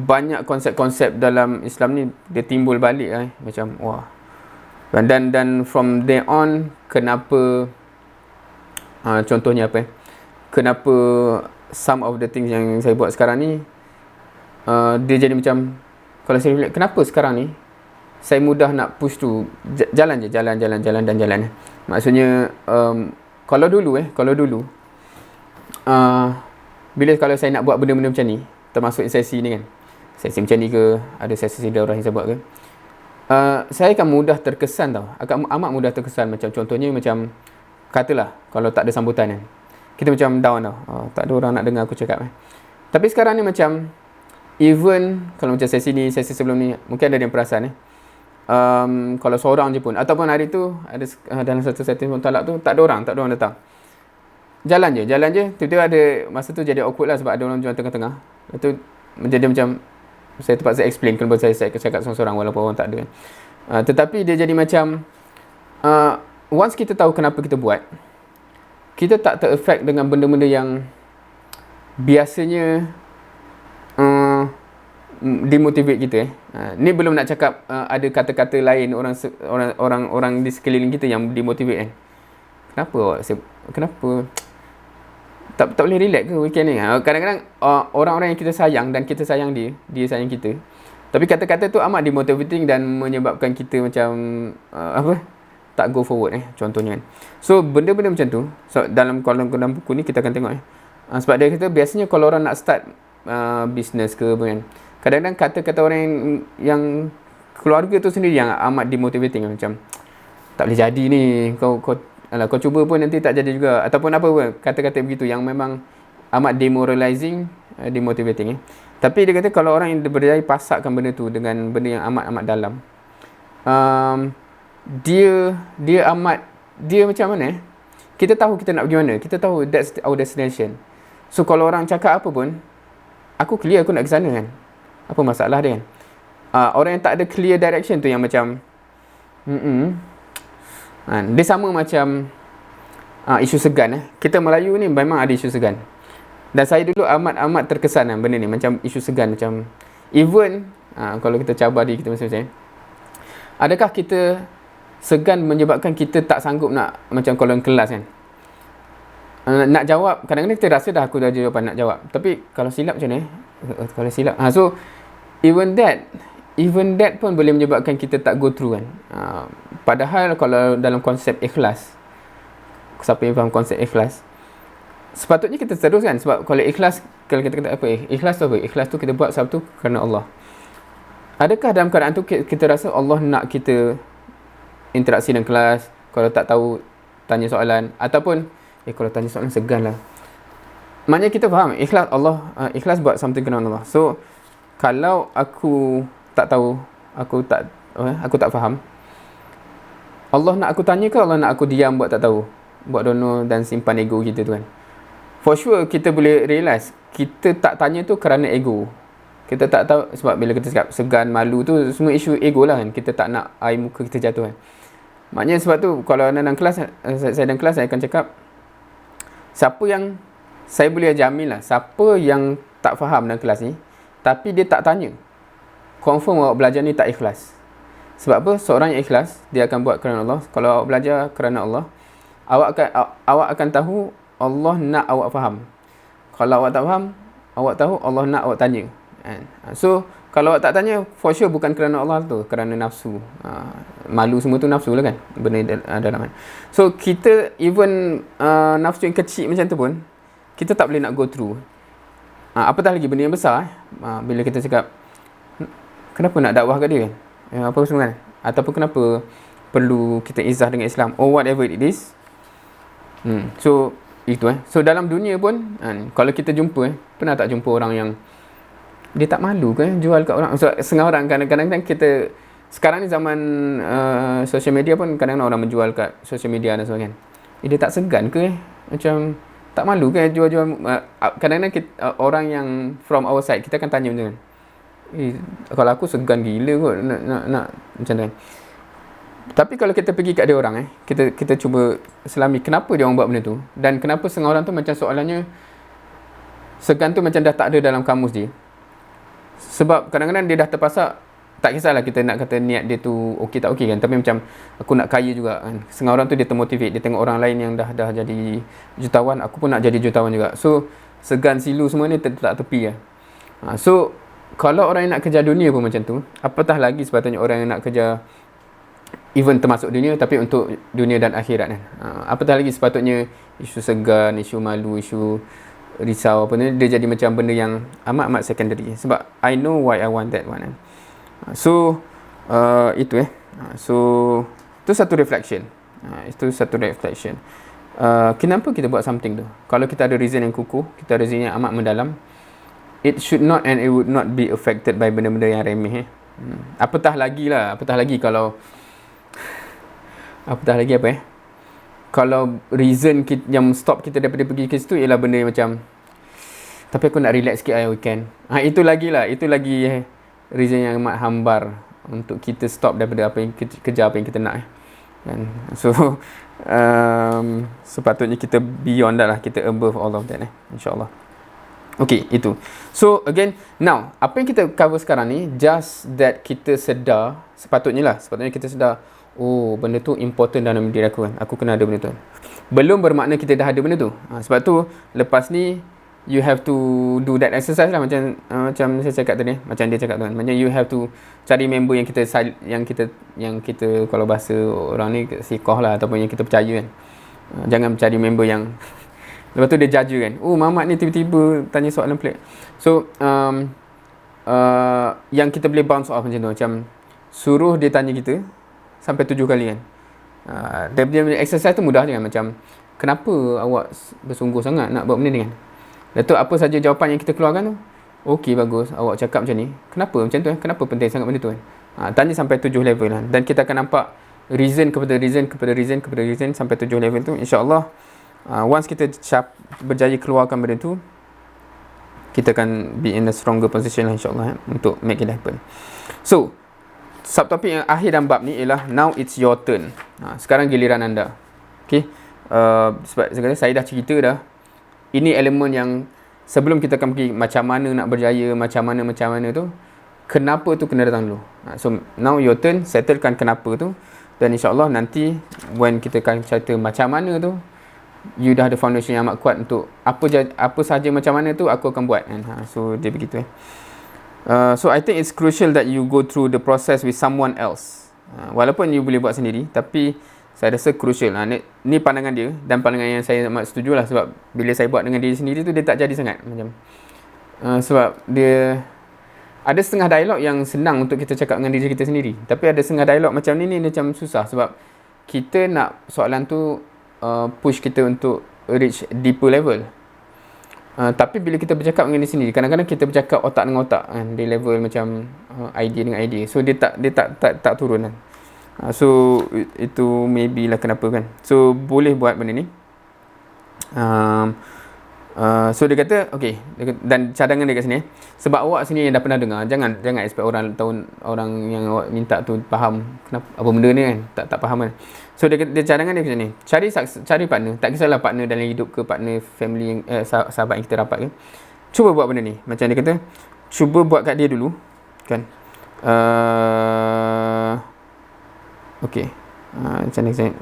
banyak konsep-konsep dalam Islam ni dia timbul balik macam wah. Dan from there on, kenapa contohnya apa kenapa some of the things yang saya buat sekarang ni dia jadi macam, kalau saya lihat kenapa sekarang ni saya mudah nak push tu jalan. Maksudnya kalau dulu kalau saya nak buat benda-benda macam ni, termasuk sesi ni kan, sesi macam ni ke, ada sesi daurah yang saya buat ke, saya akan mudah terkesan amat mudah terkesan. Macam contohnya macam katalah kalau tak ada sambutan kan, kita macam down tak ada orang nak dengar aku cakap Tapi sekarang ni macam even kalau macam sesi ni, sesi sebelum ni, mungkin ada yang perasan kalau seorang je pun, ataupun hari tu ada dalam satu sesi talak tu tak ada orang datang, jalan je, tiba-tiba ada masa tu jadi awkward lah sebab ada orang jual tengah-tengah. Itu menjadi macam saya terpaksa explain kenapa saya cakap seorang-seorang walaupun orang tak ada tetapi dia jadi macam once kita tahu kenapa kita buat, kita tak ter-affect dengan benda-benda yang biasanya demotivate kita. Ni belum nak cakap ada kata-kata lain orang di sekeliling kita yang demotivate Kenapa tak boleh relax ke weekend ni? Kadang-kadang orang-orang yang kita sayang dan kita sayang dia sayang kita, tapi kata-kata tu amat demotivating dan menyebabkan kita macam tak go forward contohnya kan. So benda-benda macam tu, so dalam buku ni kita akan tengok sebab dia kata biasanya kalau orang nak start business ke apa kan, kadang-kadang kata-kata orang yang keluarga tu sendiri yang amat demotivating, macam tak boleh jadi ni, kau cuba pun nanti tak jadi juga, ataupun apa pun kata-kata begitu yang memang amat demoralizing, demotivating Tapi dia kata kalau orang yang berjaya pasakkan benda tu dengan benda yang amat-amat dalam, dia macam mana kita tahu kita nak pergi mana, kita tahu that's our destination. So kalau orang cakap apa pun, aku clear aku nak ke sana kan, apa masalah dia kan. Orang yang tak ada clear direction tu yang macam dia sama macam isu segan. Kita Melayu ni memang ada isu segan. Dan saya dulu amat terkesan benda ni, macam isu segan. Macam even kalau kita cabar diri kita masing-masing, adakah kita segan menyebabkan kita tak sanggup nak, macam kalau kelas kan, nak jawab, kadang-kadang kita rasa dah aku dah jawapan nak jawab, tapi kalau silap macam mana kalau silap, so even that pun boleh menyebabkan kita tak go through kan. Padahal kalau dalam konsep ikhlas, siapa yang faham konsep ikhlas, sepatutnya kita teruskan. Sebab kalau ikhlas, kalau kita kata apa ikhlas tu apa? Ikhlas tu kita buat sebab tu kerana Allah. Adakah dalam keadaan tu kita rasa Allah nak kita interaksi dengan kelas, kalau tak tahu tanya soalan, ataupun kalau tanya soalan segan lah. Maknanya kita faham ikhlas Allah, ikhlas buat something kerana Allah. So kalau aku tak tahu, aku tak faham, Allah nak aku tanya ke Allah nak aku diam buat tak tahu, buat dono dan simpan ego kita tu kan. For sure kita boleh realise kita tak tanya tu kerana ego. Kita tak tahu, sebab bila kita cakap segan, malu tu semua isu ego lah kan. Kita tak nak air muka kita jatuh kan. Maknanya sebab tu kalau dalam kelas, saya dalam kelas saya akan cakap, siapa yang, saya boleh jamin lah, siapa yang tak faham dalam kelas ni tapi dia tak tanya, confirm awak belajar ni tak ikhlas. Sebab apa? Seorang yang ikhlas, dia akan buat kerana Allah. Kalau awak belajar kerana Allah, awak akan tahu Allah nak awak faham. Kalau awak tak faham, awak tahu Allah nak awak tanya. So kalau awak tak tanya, for sure bukan kerana Allah tu, kerana nafsu. Malu semua tu nafsu lah kan, benda dalam. So kita even nafsu yang kecil macam tu pun kita tak boleh nak go through. Apatah lagi benda yang besar. Bila kita cakap kenapa nak dakwah kat dia kan, apa semua kan, ataupun kenapa perlu kita izah dengan Islam, or whatever it is. So itu so dalam dunia pun kalau kita jumpa pernah tak jumpa orang yang dia tak malu ke jual kat orang. So setengah orang kadang-kadang kita sekarang ni zaman social media pun kadang-kadang orang menjual kat social media dan sebagainya. Dia tak segan ke macam tak malu ke jual-jual. Kadang-kadang kita, orang yang from our side, kita akan tanya macam kalau aku segan gila kot nak macam tu kan. Tapi kalau kita pergi kat dia orang kita cuba selami kenapa dia orang buat benda tu, dan kenapa setengah orang tu macam soalannya segan tu macam dah tak ada dalam kamus dia. Sebab kadang-kadang dia dah terpasak, tak kisahlah kita nak kata niat dia tu okey tak okey kan, tapi macam aku nak kaya juga kan. Setengah orang tu dia termotivate, dia tengok orang lain yang dah jadi jutawan, aku pun nak jadi jutawan juga. So segan silu semua ni tak tepi lah. So kalau orang yang nak kejar dunia pun macam tu, apatah lagi sepatutnya orang yang nak kejar even termasuk dunia tapi untuk dunia dan akhirat kan. Apatah lagi sepatutnya isu segan, isu malu, isu risau apa ni, dia jadi macam benda yang amat secondary. Sebab I know why I want that one. So itu so itu satu reflection. Itu satu reflection. Kenapa kita buat something tu? Kalau kita ada reason yang kukuh, kita ada reason yang amat mendalam, it should not and it would not be affected by benda-benda yang remeh. Apatah lagi kalau apatah lagi apa kalau reason yang stop kita daripada pergi ke situ ialah benda yang macam tapi aku nak relax sikit weekend. Itu lagi reason yang amat hambar untuk kita stop daripada apa yang kejar apa yang kita nak kan. So sepatutnya kita beyond that lah, kita above all of that insyaAllah. Okay, itu. So again, now apa yang kita cover sekarang ni just that kita sedar, sepatutnya kita sedar, oh benda tu important dalam diri aku kan, aku kena ada benda tu. Belum bermakna kita dah ada benda tu. Sebab tu lepas ni you have to do that exercise lah, macam saya cakap tadi, macam dia cakap tu kan. Macam you have to cari member yang kita kalau bahasa orang ni sikoh lah, ataupun yang kita percaya kan. Jangan cari member yang lepas tu dia judge kan, oh Mamat ni tiba-tiba tanya soalan pelik. So yang kita boleh bounce off macam tu, macam suruh dia tanya kita sampai 7 kali kan. Dia exercise tu mudah je kan, macam kenapa awak bersungguh sangat nak buat benda ni kan. Lepas tu apa saja jawapan yang kita keluarkan tu, okey bagus, awak cakap macam ni, kenapa macam tu kenapa penting sangat benda tu kan. Tanya sampai 7 level lah, dan kita akan nampak reason kepada reason sampai 7 level tu. InsyaAllah once kita berjaya keluarkan benda tu, kita akan be in a stronger position lah insyaAllah untuk make it happen. So subtopik yang akhir dalam bab ni ialah now it's your turn. Sekarang giliran anda. Okay, sebab saya dah cerita dah, ini elemen yang sebelum kita akan pergi macam mana nak berjaya, macam mana tu, kenapa tu kena datang dulu. So now your turn, settlekan kenapa tu, dan insyaAllah nanti when kita akan cerita macam mana tu, you dah ada foundation yang amat kuat untuk apa sahaja macam mana tu aku akan buat kan. So dia begitu so I think it's crucial that you go through the process with someone else. Walaupun you boleh buat sendiri, tapi saya rasa crucial. Ni pandangan dia, dan pandangan yang saya amat setuju lah, sebab bila saya buat dengan diri sendiri tu dia tak jadi sangat macam sebab dia ada setengah dialog yang senang untuk kita cakap dengan diri kita sendiri, tapi ada setengah dialog macam ni macam susah, sebab kita nak soalan tu push kita untuk reach deeper level. Tapi bila kita bercakap dengan diri sendiri, kadang-kadang kita bercakap otak dengan otak kan, di level macam idea dengan idea, so dia tak turun kan. So itu maybe lah kenapa kan. So boleh buat benda ni. So dia kata okay, dan cadangan dia kat sini, sebab awak sini yang dah pernah dengar, jangan expect orang yang awak minta tu faham kenapa apa benda ni kan, tak faham kan. So dia cadangan dia kat sini, cari partner, tak kisahlah partner dalam hidup ke partner family yang sahabat yang kita rapat ke, cuba buat benda ni. Macam dia kata, cuba buat kat dia dulu kan. Okay, macam ni saya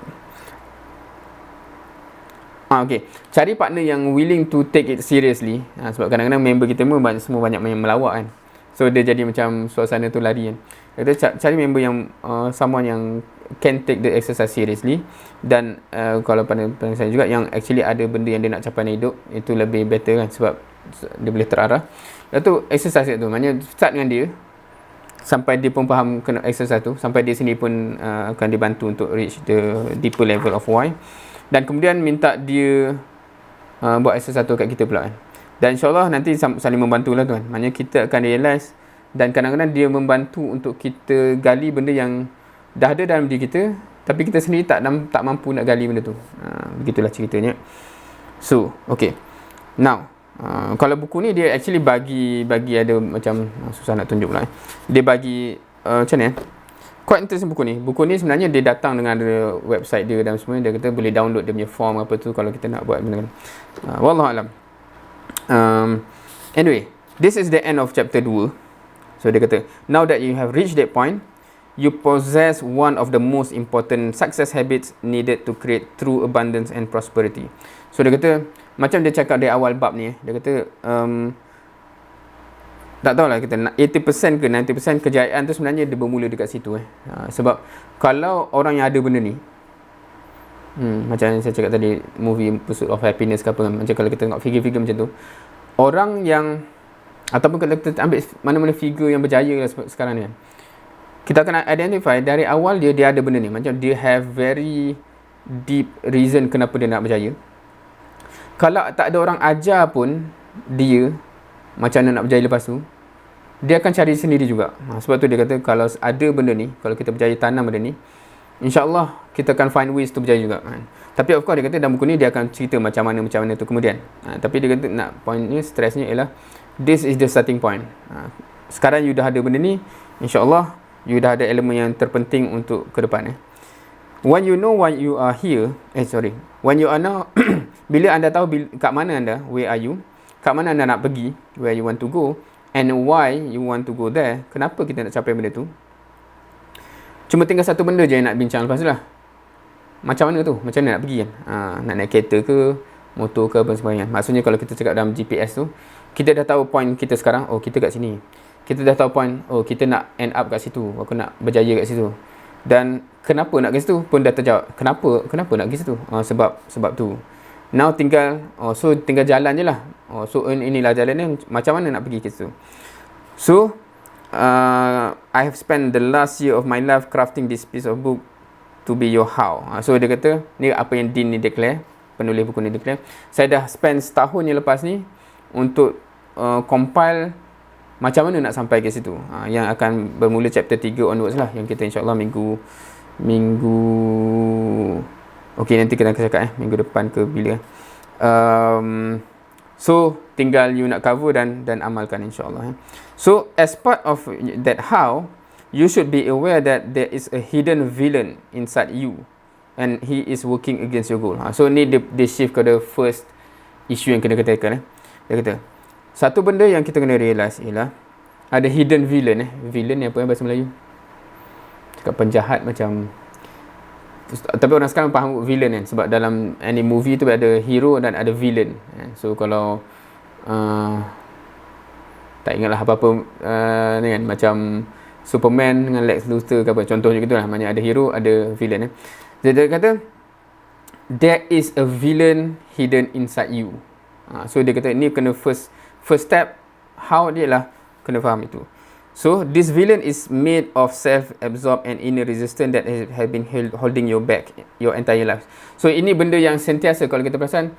okay, cari partner yang willing to take it seriously. Sebab kadang-kadang member kita semua banyak yang melawak kan, so dia jadi macam suasana tu lari kan. Kita cari member yang someone yang can take the exercise seriously, dan kalau pada saya juga yang actually ada benda yang dia nak capai dalam hidup, itu lebih better kan, sebab dia boleh terarah. Lepas tu exercise tu, maknanya start dengan dia sampai dia pun faham kena exercise tu, sampai dia sendiri pun akan dibantu untuk reach the deeper level of why. Dan kemudian minta dia buat exercise satu kat kita pula kan. Dan insyaAllah nanti saling membantu lah tu kan. Maknanya kita akan realise, dan kadang-kadang dia membantu untuk kita gali benda yang dah ada dalam diri kita, tapi kita sendiri tak mampu nak gali benda tu. Begitulah ceritanya. So, okay. Now, kalau buku ni dia actually bagi ada macam, susah nak tunjuk pula dia bagi macam ni quite interesting buku ni. Buku ni sebenarnya dia datang dengan ada website dia dan semua. Dia kata boleh download dia punya form apa tu kalau kita nak buat benda. Wallahualam. Anyway, this is the end of chapter 2. So dia kata, now that you have reached that point, you possess one of the most important success habits needed to create true abundance and prosperity. So dia kata, macam dia cakap di awal bab ni, dia kata tak tahulah, kita 80% ke 90% kejayaan tu sebenarnya dia bermula dekat situ sebab kalau orang yang ada benda ni, macam yang saya cakap tadi, movie Pursuit of Happiness ke apa kan, macam kalau kita tengok figure-figure macam tu, orang yang, ataupun kalau kita ambil mana-mana figure yang berjaya sekarang ni kan, kita akan identify dari awal dia ada benda ni, macam dia have very deep reason kenapa dia nak berjaya. Kalau tak ada orang ajar pun dia macam mana nak berjaya lepas tu, dia akan cari sendiri juga. Sebab tu dia kata kalau ada benda ni, kalau kita berjaya tanam benda ni, InsyaAllah kita akan find ways to berjaya juga kan. Tapi of course dia kata dalam buku ni dia akan cerita macam mana tu kemudian. Tapi dia kata nak pointnya, stressnya ialah this is the starting point. Sekarang you dah ada benda ni, InsyaAllah you dah ada elemen yang terpenting untuk ke depan. When you know why you are here, when you are now, bila anda tahu kat mana anda, where are you, kat mana anda nak pergi, where you want to go, and why you want to go there, kenapa kita nak capai benda tu, cuma tinggal satu benda je yang nak bincang lepas tu lah. Macam mana tu, macam mana nak pergi kan, nak naik kereta ke, motor ke, apa sebagainya. Maksudnya kalau kita cakap dalam GPS tu, kita dah tahu point kita sekarang, oh kita kat sini. Kita dah tahu point, oh kita nak end up kat situ, aku nak berjaya kat situ. Dan kenapa nak ke situ pun dah terjawab. Kenapa nak ke situ? Sebab tu. Now tinggal tinggal jalan je lah. So inilah jalan ni, macam mana nak pergi ke situ. So I have spent the last year of my life crafting this piece of book to be your how. So dia kata, ni apa yang Dean ni declare, penulis buku ni declare, saya dah spend setahun yang lepas ni untuk compile macam mana nak sampai ke situ, yang akan bermula chapter 3 onwards lah, yang kita insyaAllah minggu okay, nanti kita akan cakap minggu depan ke bila. So tinggal you nak cover dan amalkan, insyaAllah. So as part of that how, you should be aware that there is a hidden villain inside you and he is working against your goal. So ni dia shift ke the first issue yang kena katakan. Dia kata, satu benda yang kita kena realise ialah ada hidden villain. Villain ni apa bahasa Melayu? Cakap penjahat macam, tapi orang sekarang faham villain kan, sebab dalam any movie tu ada hero dan ada villain. So kalau tak ingatlah apa-apa ni kan, macam Superman dengan Lex Luthor ke apa, contohnya gitulah. Maknanya ada hero, ada villain. Dia kata there is a villain hidden inside you. So dia kata ni kena first step, how dia lah kena faham itu. So this villain is made of self-absorbed and inner resistance that have been holding you back your entire life. So ini benda yang sentiasa, kalau kita perasan,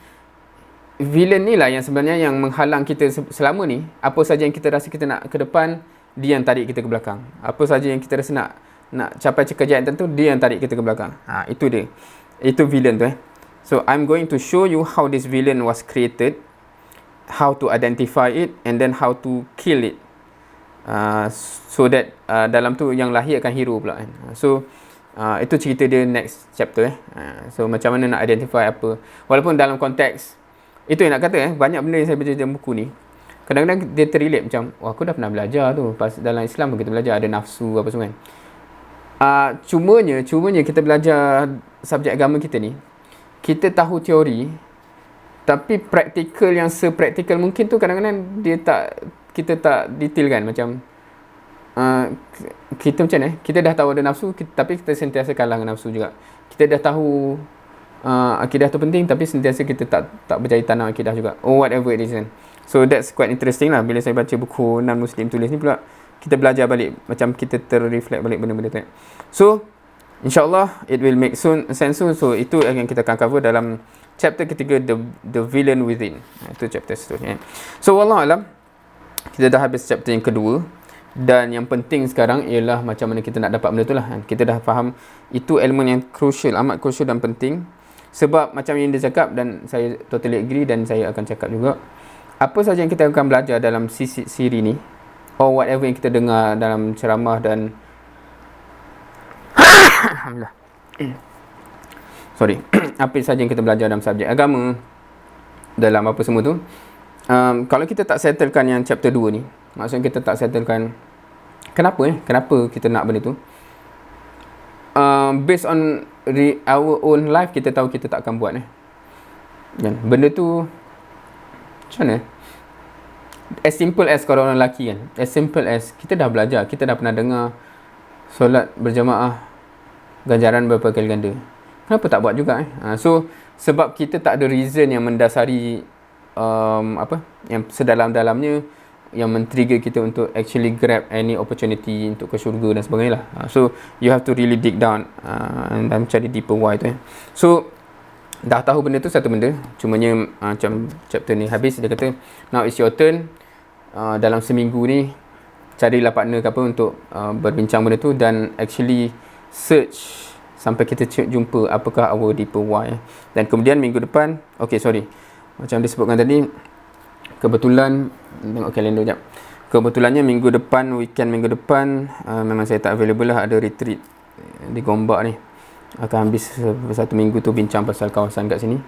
villain ni lah yang sebenarnya yang menghalang kita selama ni. Apa saja yang kita rasa kita nak ke depan, dia yang tarik kita ke belakang. Apa saja yang kita rasa nak capai kejayaan tertentu, dia yang tarik kita ke belakang. Itu dia. Itu villain tu. So I'm going to show you how this villain was created, how to identify it, and then how to kill it. So that dalam tu yang lahir akan hero pula kan. So itu cerita dia next chapter. So macam mana nak identify apa, walaupun dalam konteks itu yang nak kata banyak benda yang saya baca dalam buku ni, kadang-kadang dia terrelate macam, aku dah pernah belajar tu pas dalam Islam pun kita belajar ada nafsu apa semua kan. Cumanya kita belajar subjek agama kita ni, kita tahu teori, tapi praktikal yang sepraktikal mungkin tu kadang-kadang kita tak detail kan. Macam kita macam ni, kita dah tahu ada nafsu, tapi kita sentiasa kalah dengan nafsu juga. Kita dah tahu akidah tu penting, tapi sentiasa kita tak berjaya tanam akidah juga, or whatever it is kan. So that's quite interesting lah. Bila saya baca buku non-Muslim tulis ni pula, kita belajar balik, macam kita terreflect balik benda-benda tu. So insyaAllah it will make sense soon. So itu yang kita akan cover dalam chapter ketiga, the villain within. Itu chapter seterusnya. So wallahualam, kita dah habis chapter yang kedua. Dan yang penting sekarang ialah macam mana kita nak dapat benda tu lah. Kita dah faham itu elemen yang crucial, amat crucial dan penting. Sebab macam yang dia cakap, dan saya totally agree, dan saya akan cakap juga, apa saja yang kita akan belajar dalam siri ni, or whatever yang kita dengar dalam ceramah dan alhamdulillah sorry apa saja yang kita belajar dalam subjek agama, dalam apa semua tu, kalau kita tak settlekan yang chapter 2 ni, maksudnya kita tak settlekan kenapa kita nak benda tu, based on our own life, kita tahu kita tak akan buat kan? Benda tu macam mana? As simple as kalau orang lelaki kan, as simple as kita dah belajar, kita dah pernah dengar solat berjamaah ganjaran berapa kali ganda, kenapa tak buat juga So sebab kita tak ada reason yang mendasari yang sedalam-dalamnya yang men-trigger kita untuk actually grab any opportunity untuk ke syurga dan sebagainya lah. So you have to really dig down dan cari deeper why tu. So dah tahu benda tu satu benda, cumanya macam chapter ni habis, dia kata now it's your turn. Dalam seminggu ni carilah partner ke apa untuk berbincang benda tu, dan actually search sampai kita jumpa apakah our deeper why. Dan kemudian minggu depan, macam disebutkan tadi, kebetulan tengok kalender jap, kebetulannya weekend minggu depan memang saya tak available lah, ada retreat di Gombak ni, akan habis satu minggu tu bincang pasal kawasan kat sini.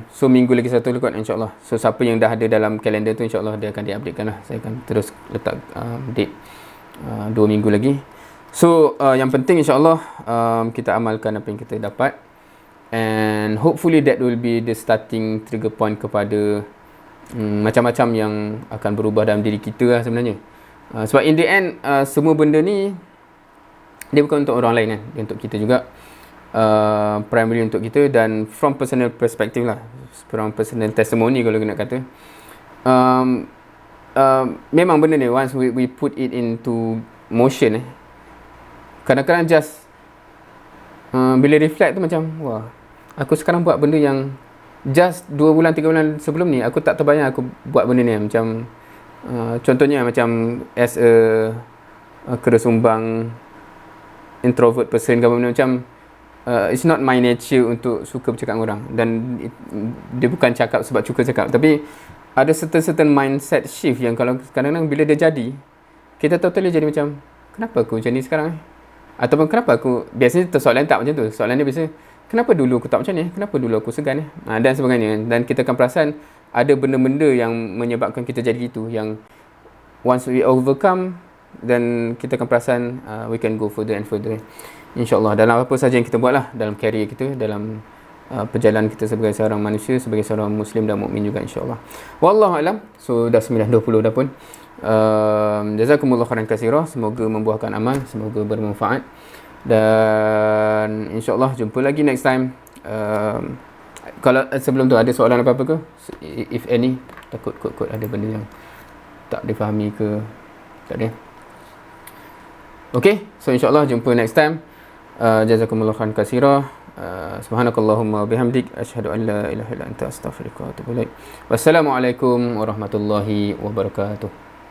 So minggu lagi satu kot insyaAllah. So siapa yang dah ada dalam kalender tu, insyaAllah dia akan di-updatekan lah. Saya akan terus letak date 2 minggu lagi. So yang penting insyaAllah kita amalkan apa yang kita dapat, and hopefully that will be the starting trigger point kepada macam-macam yang akan berubah dalam diri kita lah sebenarnya. Sebab in the end semua benda ni dia bukan untuk orang lain kan, dia untuk kita juga. Primarily untuk kita, dan from personal perspective lah, from personal testimony kalau nak kata, memang benda ni once we put it into motion kadang-kadang just bila reflect tu macam, wah, aku sekarang buat benda yang just 2 bulan 3 bulan sebelum ni aku tak terbayang aku buat benda ni. Macam contohnya macam as a keresumbang introvert person ke benda, macam it's not my nature untuk suka bercakap dengan orang, dan dia bukan cakap sebab suka cakap, tapi ada certain mindset shift yang kalau kadang-kadang bila dia jadi, kita totally jadi macam, kenapa aku macam ni sekarang ataupun kenapa aku, biasanya soalan tak macam tu, soalan dia biasa, kenapa dulu aku tak macam ni, kenapa dulu aku segan dan sebagainya, dan kita akan perasan ada benda-benda yang menyebabkan kita jadi gitu, yang once we overcome, dan kita akan perasan we can go further and further, InsyaAllah, dalam apa saja yang kita buat lah, dalam career kita, dalam perjalanan kita sebagai seorang manusia, sebagai seorang Muslim dan mukmin juga, insyaAllah. Wallahu alam. So dah 9.20 dah pun. Jazakumullah khairan katsira, semoga membuahkan amal, semoga bermanfaat, dan insyaAllah jumpa lagi next time. Kalau sebelum tu ada soalan apa-apa ke, if any, takut kot ada benda yang tak difahami ke, tak ada. Okay, so insyaAllah jumpa next time. Jazakumullah khairan katsira. Subhanakallahumma bihamdik, asyhadu an la ilaha illa anta, astaghfiruka wa atubu ilaik. Wassalamualaikum warahmatullahi wabarakatuh.